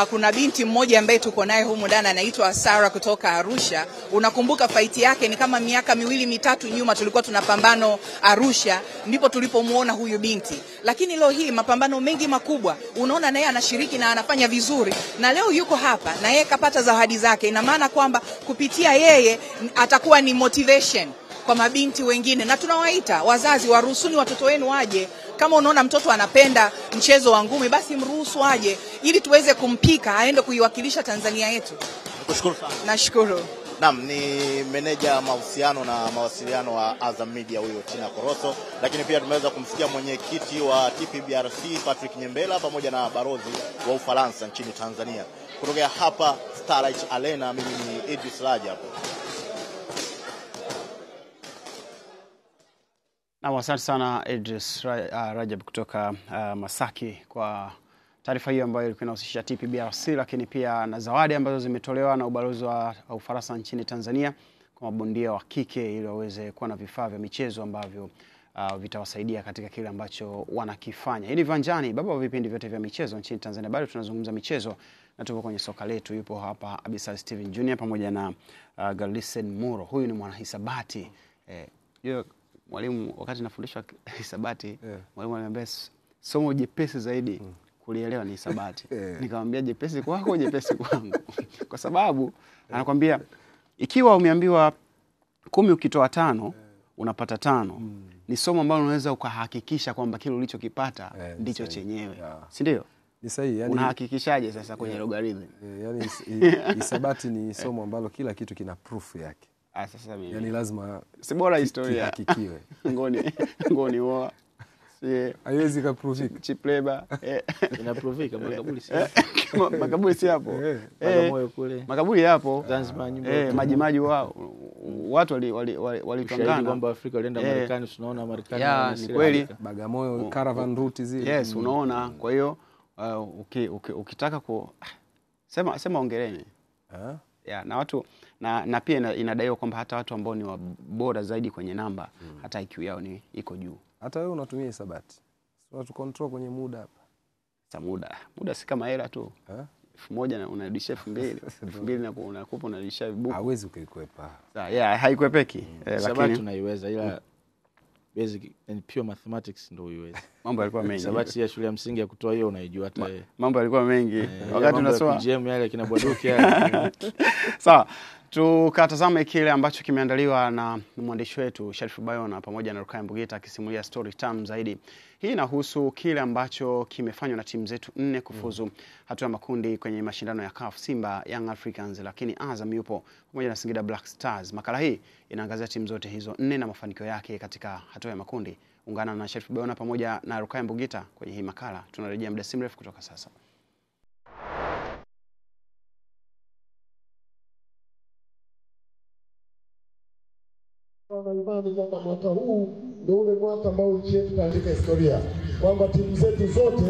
Kuna binti mmoja ambaye tuko naye humu ndani anaitwa Sara kutoka Arusha. Unakumbuka fight yake ni kama miaka 2-3 nyuma, tulikuwa tunapambano Arusha, ndipo tulipomuona huyu binti. Lakini leo hii mapambano mengi makubwa, unaona naye anashiriki na anafanya vizuri, na leo yuko hapa na yeye kapata zawadi zake. Ina maana kwamba kupitia yeye atakuwa ni motivation kwa mabinti wengine, na tunawaita wazazi, waruhusuni watoto wenu waje. Kama unaona mtoto anapenda mchezo wa ngumi, basi mruhusu aje ili tuweze kumpika aende kuiwakilisha Tanzania yetu. Nikushukuru sana. Nashukuru. Naam, ni meneja mahusiano na mawasiliano wa Azam Media huyo Tina Koroso, lakini pia tumeweza kumsikia mwenyekiti wa TPBRC Patrick Nyembela pamoja na balozi wa Ufaransa nchini Tanzania. Kutokea hapa Starlight Arena, mimi ni Idris Rajab. Na asante sana Idris Rajab kutoka Masaki kwa taarifa hiyo ambayo ilikuwa inahusisha TPBRC, lakini pia na zawadi ambazo zimetolewa na ubalozi wa Ufaransa nchini Tanzania kwa mabondia wa kike ili waweze kuwa na vifaa vya michezo ambavyo vitawasaidia katika kile ambacho wanakifanya. Hii ni Viwanjani, baba wa vipindi vyote vya michezo nchini Tanzania. Bado tunazungumza michezo na tupo kwenye soka letu. Yupo hapa Abisal Steven Junior pamoja na Galisen Muro. Huyu ni mwanahisabati. Mwalimu wakati nafundishwa hisabati, mwalimu ananiambia somo jepesi zaidi kulielewa ni hisabati. Nikamwambia jepesi kwako, jepesi kwangu. Kwa sababu anakuambia ikiwa umeambiwa 10 ukitoa 5 unapata 5. Ni somo ambalo unaweza ukahakikisha kwamba kile ulichokipata ndicho chenyewe. Si ndio? Ni sahihi. Yani unahakikishaje sasa kwenye logarithm? Yani hisabati ni somo ambalo kila kitu kina proof yake. Sasa mimi. Yani lazima si bora historia hakikiwe. Ngoni wao. Haiwezi kuprofika. Cheap labor. Inaprofika makaburi si. Makaburi si hapo. Bagamoyo kule. Makaburi hapo. Zanzibar nyumba. Majimaji wao. Watu walitangana kwamba Afrika walienda Marekani, tunaona Marekani ni kweli. Bagamoyo caravan route zile. Yes, unaona. Kwa hiyo ukitaka sema ongereni. Na watu na pia inadaiwa kwamba hata watu ambao ni bora zaidi kwenye namba hata IQ yao ni iko juu. Hata wewe unatumia hisabati. Watu control kwenye muda hapa. Sasa muda si kama hela tu. 1000 na unarudisha 2000, 2000 na unakupa unarudisha vibuku. Hawezi kuikwepa. Haikwepeki. Lakini tunaiweza, ila basic and pure mathematics ndio uiweze. Mambo yalikuwa mengi. Hisabati ya shule ya msingi ya kutoa hiyo unaijua hata wewe. Mambo yalikuwa mengi. Wakati tunasoma GM yale kina Bwaduki yale. Sawa. Tukatazame kile ambacho kimeandaliwa na mwandishi wetu Sharifu Bayona pamoja na Rukaya Mbugita akisimulia story time zaidi. Hii inahusu kile ambacho kimefanywa na timu zetu 4 kufuzu hatua ya makundi kwenye mashindano ya CAF, Simba, Young Africans, lakini Azam yupo pamoja na Singida Black Stars. Makala hii inaangazia timu zote hizo 4 na mafanikio yake katika hatua ya makundi. Ungana na Sharifu Bayona pamoja na Rukaya Mbugita kwenye hii makala. Tunarejea muda si mrefu kutoka sasa. Imani kwamba mwaka huu ndio ule mwaka ambao nchi yetu itaandika historia, kwamba timu zetu zote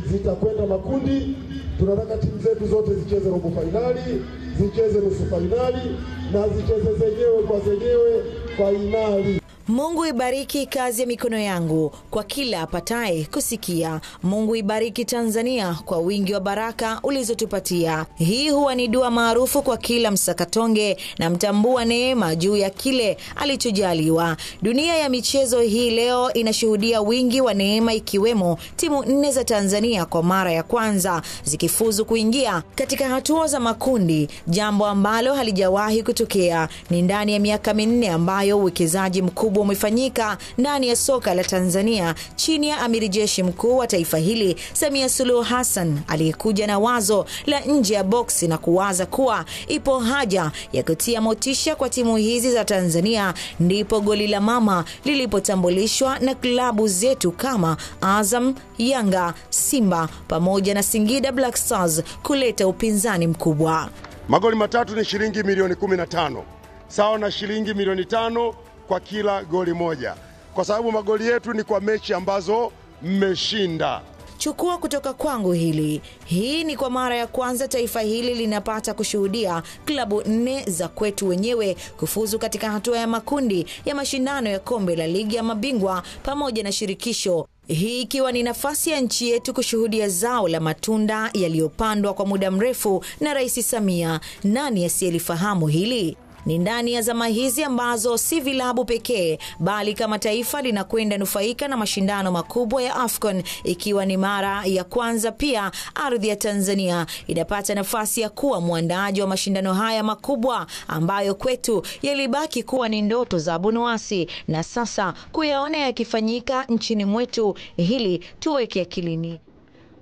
zitakwenda makundi. Tunataka timu zetu zote zicheze robo finali, zicheze nusu finali na zicheze zenyewe finali. Mungu ibariki kazi ya mikono yangu kwa kila apataye kusikia. Mungu ibariki Tanzania kwa wingi wa baraka ulizotupatia. Hii huwa ni dua maarufu kwa kila msakatonge na mtambua neema juu ya kile alichojaliwa. Dunia ya michezo hii leo inashuhudia wingi wa neema, ikiwemo timu 4 za Tanzania kwa mara ya kwanza zikifuzu kuingia katika hatua za makundi, jambo ambalo halijawahi kutokea. Ni ndani ya miaka 4 ambayo uwekezaji mkubwa umefanyika ndani ya soka la Tanzania chini ya Amiri Jeshi Mkuu wa taifa hili Samia Suluhu Hassan, aliyekuja na wazo la nje ya boksi na kuwaza kuwa ipo haja ya kutia motisha kwa timu hizi za Tanzania. Ndipo goli la mama lilipotambulishwa na klabu zetu kama Azam, Yanga, Simba pamoja na Singida Black Stars kuleta upinzani mkubwa. Magoli matatu ni shilingi milioni 15, sawa na shilingi milioni 5 kwa kila goli moja, kwa sababu magoli yetu ni kwa mechi ambazo mmeshinda. Chukua kutoka kwangu hili. Hii ni kwa mara ya kwanza taifa hili linapata kushuhudia klabu 4 za kwetu wenyewe kufuzu katika hatua ya makundi ya mashindano ya kombe la ligi ya mabingwa pamoja na shirikisho. Hii ikiwa ni nafasi ya nchi yetu kushuhudia zao la matunda yaliyopandwa kwa muda mrefu na Rais Samia. Nani asiyelifahamu hili? Ni ndani ya zama hizi ambazo si vilabu pekee bali kama taifa linakwenda nufaika na mashindano makubwa ya AFCON, ikiwa ni mara ya kwanza pia ardhi ya Tanzania inapata nafasi ya kuwa muandaaji wa mashindano haya makubwa ambayo kwetu yalibaki kuwa ni ndoto za abunuasi, na sasa kuyaona yakifanyika nchini mwetu, hili tuweke akilini.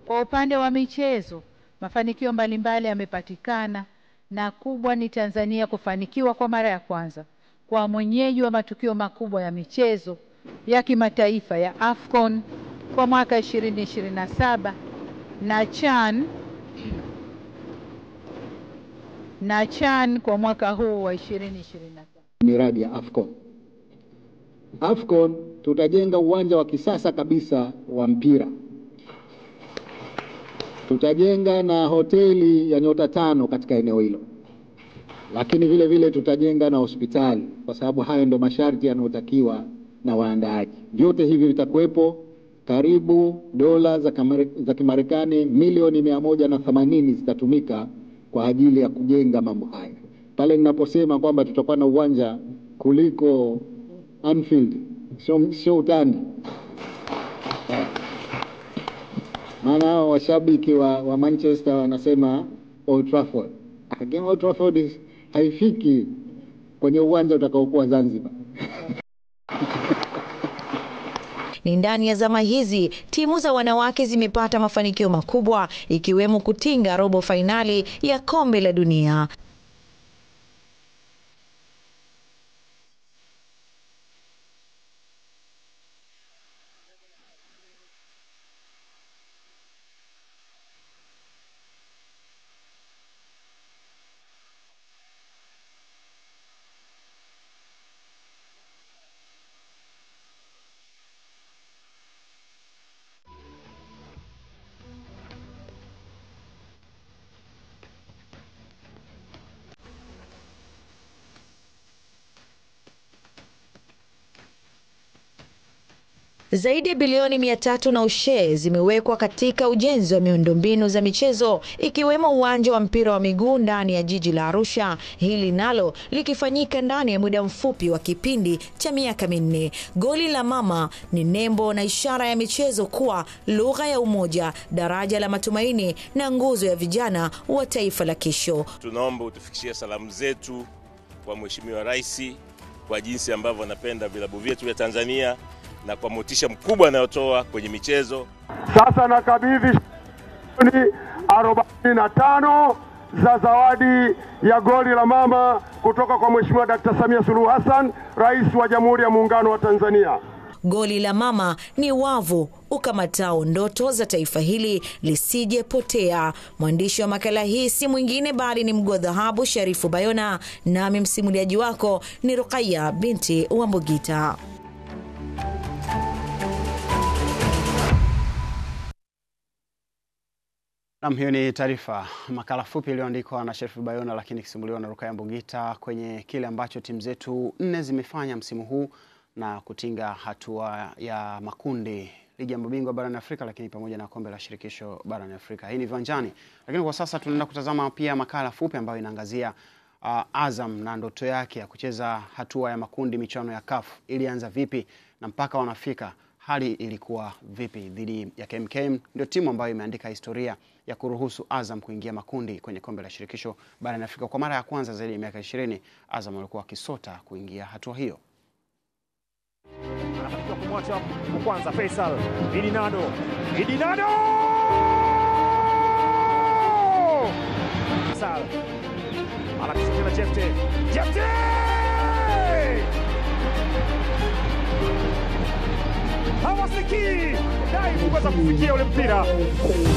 Kwa upande wa michezo, mafanikio mbalimbali yamepatikana, na kubwa ni Tanzania kufanikiwa kwa mara ya kwanza kwa mwenyeji wa matukio makubwa ya michezo ya kimataifa ya AFCON kwa mwaka 2027 na CHAN kwa mwaka huu wa 2027. Miradi ya AFCON tutajenga uwanja wa kisasa kabisa wa mpira. Tutajenga na hoteli ya nyota 5 katika eneo hilo, lakini vile vile tutajenga na hospitali, kwa sababu hayo ndio masharti yanayotakiwa na waandaaji. Vyote hivi vitakuwepo. Karibu dola za Kimarekani milioni 180 zitatumika kwa ajili ya kujenga mambo haya. Pale ninaposema kwamba tutakuwa na uwanja kuliko Anfield, sio utani. Maana washabiki wa Manchester wanasema Old Trafford. Again, Old Trafford haifiki kwenye uwanja utakaokuwa Zanzibar. Ni ndani ya zama hizi timu za wanawake zimepata mafanikio makubwa, ikiwemo kutinga robo fainali ya kombe la dunia. Zaidi ya bilioni 300 na ushe zimewekwa katika ujenzi wa miundombinu za michezo, ikiwemo uwanja wa mpira wa miguu ndani ya jiji la Arusha, hili nalo likifanyika ndani ya muda mfupi wa kipindi cha miaka 4. Goli la mama ni nembo na ishara ya michezo kuwa lugha ya umoja, daraja la matumaini na nguzo ya vijana wa taifa la kesho. Tunaomba utufikishie salamu zetu kwa Mheshimiwa Rais kwa jinsi ambavyo anapenda vilabu vyetu vya Tanzania na kwa motisha mkubwa anayotoa kwenye michezo. Sasa nakabidhi 45 za zawadi ya goli la mama kutoka kwa Mheshimiwa Dr. Samia Suluhu Hassan, Rais wa Jamhuri ya Muungano wa Tanzania. Goli la mama ni wavu ukamatao ndoto za taifa hili lisije potea. Mwandishi wa makala hii si mwingine bali ni mguu wa dhahabu Sharifu Bayona, nami msimuliaji wako ni Rukaya binti Wambugita. Naam, hiyo ni taarifa makala fupi iliyoandikwa na Sharifu Bayona lakini kisimuliwa na Rukaya Mbugita kwenye kile ambacho timu zetu 4 zimefanya msimu huu na kutinga hatua ya makundi ligi ya mabingwa barani Afrika, lakini pamoja na kombe la shirikisho barani Afrika. Hii ni Viwanjani. Lakini kwa sasa tunaenda kutazama pia makala fupi ambayo inaangazia Azam na ndoto yake ya kucheza hatua ya makundi michuano ya CAF. Ilianza vipi na mpaka wanafika hali ilikuwa vipi dhidi ya KMKM? Ndio timu ambayo imeandika historia ya kuruhusu Azam kuingia makundi kwenye kombe la shirikisho barani Afrika. Kwa mara ya kwanza zaidi ya miaka 20 Azam walikuwa kisota kuingia hatua hiyo. Anafanikiwa kumwacha kwanza Faisal Idinado Faisal anakicheza na Jefte hawasiki dai kuweza kufikia ule mpira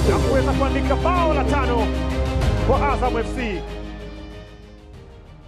na kuweza kuandika bao la 5 kwa Azam FC.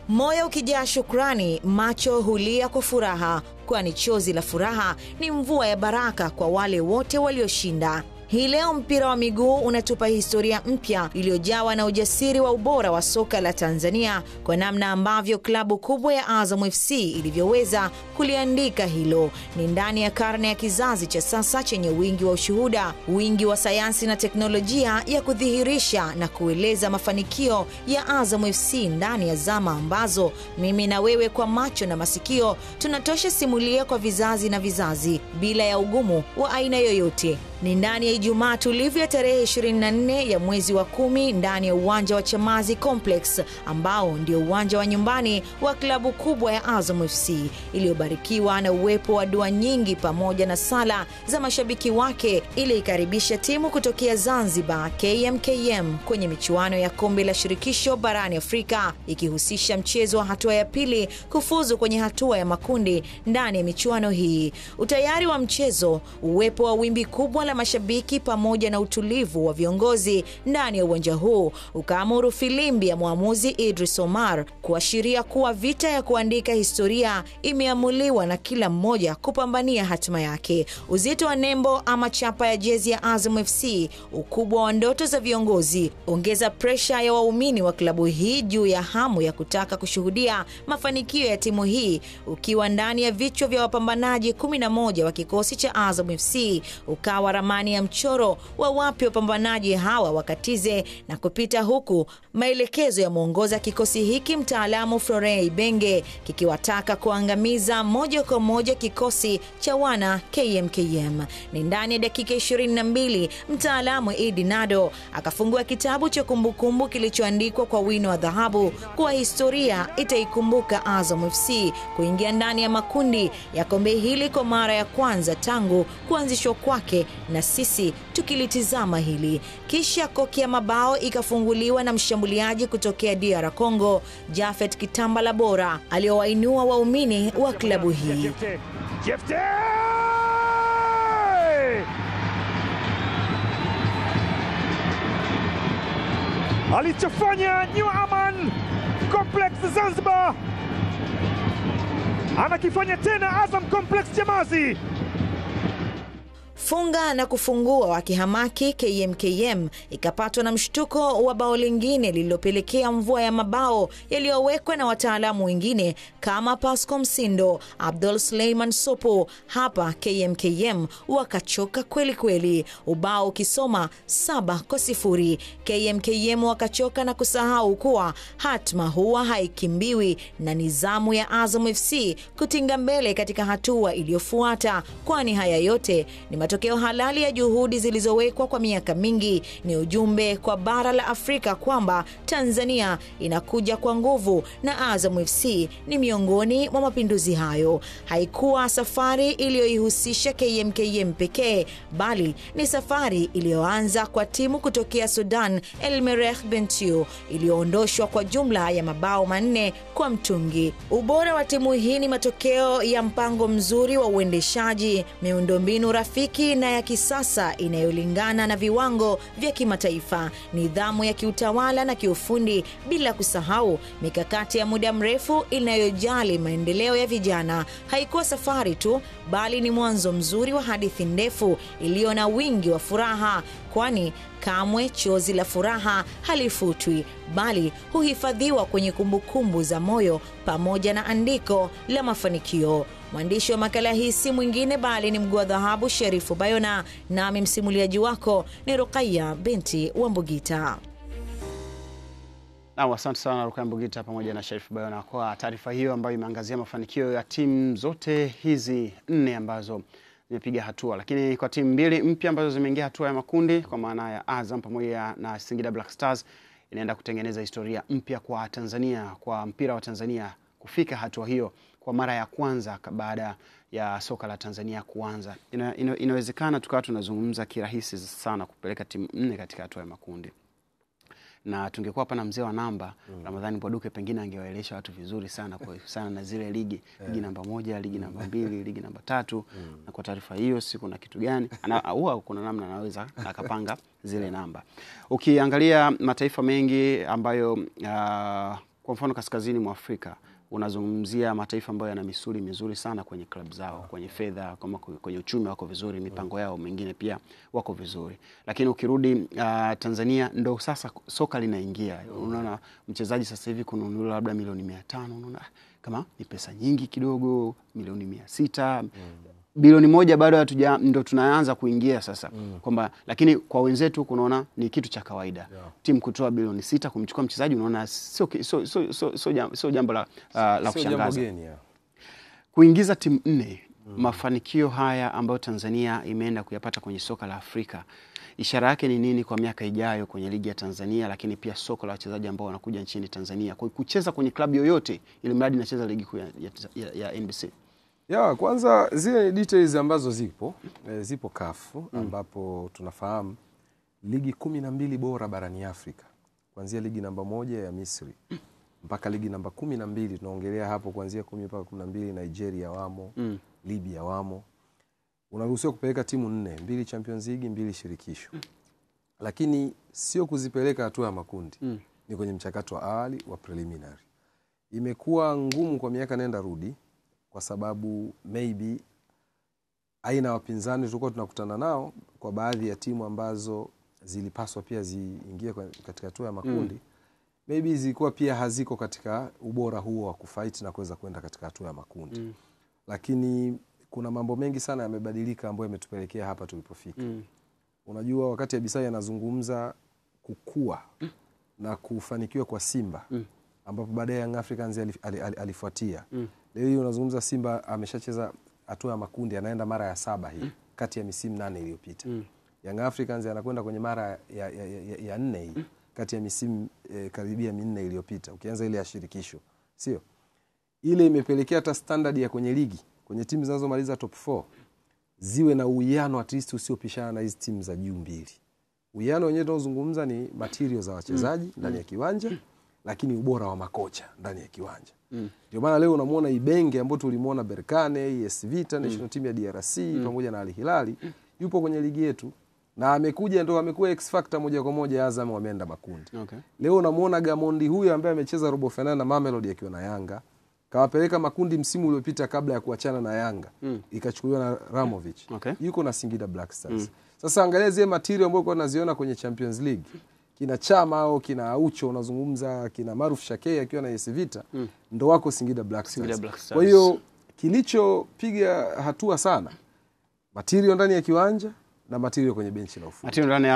Moyo ukijaa shukrani, macho hulia kwa furaha, kwani chozi la furaha ni mvua ya baraka kwa wale wote walioshinda. Hii leo mpira wa miguu unatupa historia mpya iliyojawa na ujasiri wa ubora wa soka la Tanzania, kwa namna ambavyo klabu kubwa ya Azam FC ilivyoweza kuliandika hilo. Ni ndani ya karne ya kizazi cha sasa chenye wingi wa ushuhuda, wingi wa sayansi na teknolojia ya kudhihirisha na kueleza mafanikio ya Azam FC ndani ya zama ambazo mimi na wewe kwa macho na masikio tunatosha simulia kwa vizazi na vizazi bila ya ugumu wa aina yoyote. Ni ndani ya Ijumaa tulivu ya tarehe 24 ya mwezi wa 10 ndani ya uwanja wa Chamazi Complex, ambao ndio uwanja wa nyumbani wa klabu kubwa ya Azam FC, iliyobarikiwa na uwepo wa dua nyingi pamoja na sala za mashabiki wake, ili ikaribisha timu kutokea Zanzibar KMKM kwenye michuano ya kombe la shirikisho barani Afrika, ikihusisha mchezo wa hatua ya pili kufuzu kwenye hatua ya makundi ndani ya michuano hii. Utayari wa mchezo, uwepo wa wimbi kubwa jukwaa la mashabiki pamoja na utulivu wa viongozi ndani ya uwanja huu ukaamuru filimbi ya mwamuzi Idris Omar kuashiria kuwa vita ya kuandika historia imeamuliwa na kila mmoja kupambania hatima yake. Uzito wa nembo ama chapa ya jezi ya Azam FC, ukubwa wa ndoto za viongozi, ongeza presha ya waumini wa klabu hii juu ya hamu ya kutaka kushuhudia mafanikio ya timu hii, ukiwa ndani ya vichwa vya wapambanaji 11 wa kikosi cha Azam FC, ukawa ramani ya mchoro wa wapi wapambanaji hawa wakatize na kupita, huku maelekezo ya muongoza kikosi hiki mtaalamu Florent Ibenge kikiwataka kuangamiza moja kwa moja kikosi cha wana KMKM. Ni ndani ya dakika 22 mtaalamu Idi Nado akafungua kitabu cha kumbukumbu kilichoandikwa kwa wino wa dhahabu kwa historia itaikumbuka Azam FC kuingia ndani ya makundi ya kombe hili kwa mara ya kwanza tangu kuanzishwa kwake, na sisi tukilitizama hili. Kisha koki ya mabao ikafunguliwa na mshambuliaji kutokea DR Congo, Jafet Kitambala Bora, aliowainua waumini wa klabu hii. Jefte! Alichofanya New Aman Complex Zanzibar anakifanya tena Azam Complex Chamazi. Funga na kufungua wakihamaki KMKM ikapatwa na mshtuko wa bao lingine lililopelekea mvua ya mabao yaliyowekwa na wataalamu wengine kama Pasco Msindo, Abdul Suleiman Sopo. Hapa KMKM wakachoka kweli kweli, ubao ukisoma 7-0. KMKM wakachoka na kusahau kuwa hatma huwa haikimbiwi na nizamu ya Azam FC kutinga mbele katika hatua iliyofuata, kwani haya yote ni matokeo halali ya juhudi zilizowekwa kwa miaka mingi. Ni ujumbe kwa bara la Afrika kwamba Tanzania inakuja kwa nguvu na Azam FC ni miongoni mwa mapinduzi hayo. Haikuwa safari iliyoihusisha KMKM pekee, bali ni safari iliyoanza kwa timu kutokea Sudan, El Merreikh Bentiu, iliyoondoshwa kwa jumla ya mabao 4-0. Ubora wa timu hii ni matokeo ya mpango mzuri wa uendeshaji, miundombinu rafiki na ya kisasa inayolingana na viwango vya kimataifa, nidhamu ya kiutawala na kiufundi, bila kusahau mikakati ya muda mrefu inayojali maendeleo ya vijana. Haikuwa safari tu, bali ni mwanzo mzuri wa hadithi ndefu iliyo na wingi wa furaha, kwani kamwe chozi la furaha halifutwi, bali huhifadhiwa kwenye kumbukumbu za moyo pamoja na andiko la mafanikio. Mwandishi wa makala hii si mwingine bali ni mguu wa dhahabu Sherifu Bayona, nami msimuliaji wako ni Rukaya binti Wambugita. Na asante sana Rukaya Mbugita pamoja na Sherifu Bayona kwa taarifa hiyo ambayo imeangazia mafanikio ya timu zote hizi 4 ambazo zimepiga hatua, lakini kwa timu 2 mpya ambazo zimeingia hatua ya makundi kwa maana ya Azam pamoja na Singida Black Stars, inaenda kutengeneza historia mpya kwa Tanzania, kwa mpira wa Tanzania kufika hatua hiyo kwa mara ya kwanza baada ya soka la Tanzania kuanza. Inawezekana tukawa tunazungumza kirahisi sana kupeleka timu 4 katika hatua ya makundi. Na tungekuwa hapa na mzee wa namba Ramadhani Bwaduke, pengine angewaelesha watu vizuri sana kwa sana na zile ligi namba 1, ligi namba 2, ligi namba 3, na kwa taarifa hiyo siku na kitu gani huwa kuna namna anaweza akapanga zile namba. Ukiangalia mataifa mengi ambayo kwa mfano kaskazini mwa Afrika, unazungumzia mataifa ambayo yana misuli mizuri sana kwenye club zao, kwenye fedha, kama kwenye uchumi wako vizuri, mipango yao mengine pia wako vizuri. Lakini ukirudi Tanzania ndo sasa soka linaingia. Unaona mchezaji sasa hivi kununuliwa labda milioni 500, unaona kama ni pesa nyingi kidogo, milioni 600. Bilioni 1 bado ndo tunaanza kuingia sasa kwamba, lakini kwa wenzetu kunaona ni kitu cha kawaida. Timu kutoa bilioni 6 kumchukua mchezaji, unaona sio jambo la kushangaza. Kuingiza timu 4, mafanikio haya ambayo Tanzania imeenda kuyapata kwenye soka la Afrika, ishara yake ni nini kwa miaka ijayo kwenye ligi ya Tanzania, lakini pia soko la wachezaji ambao wanakuja nchini Tanzania kwa kucheza kwenye klabu yoyote ili mradi inacheza ligi kuu ya NBC? Kwanza zile details ambazo zipo CAF ambapo tunafahamu ligi 12 bora barani Afrika, kuanzia ligi namba 1 ya Misri mpaka ligi namba 12, tunaongelea hapo kuanzia 10 mpaka 12, Nigeria wamo, Libya wamo. unaruhusiwa kupeleka timu 4, 2 Champions League, 2 shirikisho. Lakini sio kuzipeleka hatua ya makundi. Ni kwenye mchakato wa awali wa preliminary. Imekuwa ngumu kwa miaka nenda rudi kwa sababu maybe aina wapinzani tulikuwa tunakutana nao kwa baadhi ya timu ambazo zilipaswa pia ziingie katika hatua ya makundi. Maybe zilikuwa pia haziko katika ubora huo wa kufight na kuweza kwenda katika hatua ya makundi. Lakini kuna mambo mengi sana yamebadilika ambayo yametupelekea hapa tulipofika. Unajua wakati Abisai anazungumza kukua na kufanikiwa kwa Simba ambapo baadaye Young Africans alifuatia. Leo hii unazungumza Simba ameshacheza hatua ya makundi, anaenda mara ya 7 hii kati ya misimu 8 iliyopita. Young Africans anakwenda kwenye mara ya 4 hii kati ya misimu karibia 4 iliyopita. Ukianza ile ya shirikisho, sio? Ile imepelekea hata standard ya kwenye ligi, kwenye timu zinazomaliza top 4 ziwe na uwiano at least usiopishana na hizo timu za juu mbili. Uwiano wenyewe tunazungumza ni material za wachezaji ndani ya kiwanja, lakini ubora wa makocha ndani ya kiwanja. Ndio maana leo unamuona Ibenge ambao tulimuona Berkane, AS Vita, national team ya DRC pamoja na Al Hilal yupo kwenye ligi yetu na amekuja ndio amekuwa X factor moja kwa moja. Azam wameenda makundi. Leo unamuona Gamondi huyu ambaye amecheza robo finali na Mamelodi akiwa na Yanga, kawapeleka makundi msimu uliopita kabla ya kuachana na Yanga, ikachukuliwa na Ramovic. Yuko na Singida Black Stars. Sasa angalia zile material ambazo kwa naziona kwenye Champions League. Kina Chama au kina Aucho unazungumza, kina Maruf Shakei akiwa na AS Vita, ndo wako Singida Black Stars. Kwa hiyo kilichopiga hatua sana material ndani ya kiwanja na material kwenye benchi la ufundi. Material ndani ya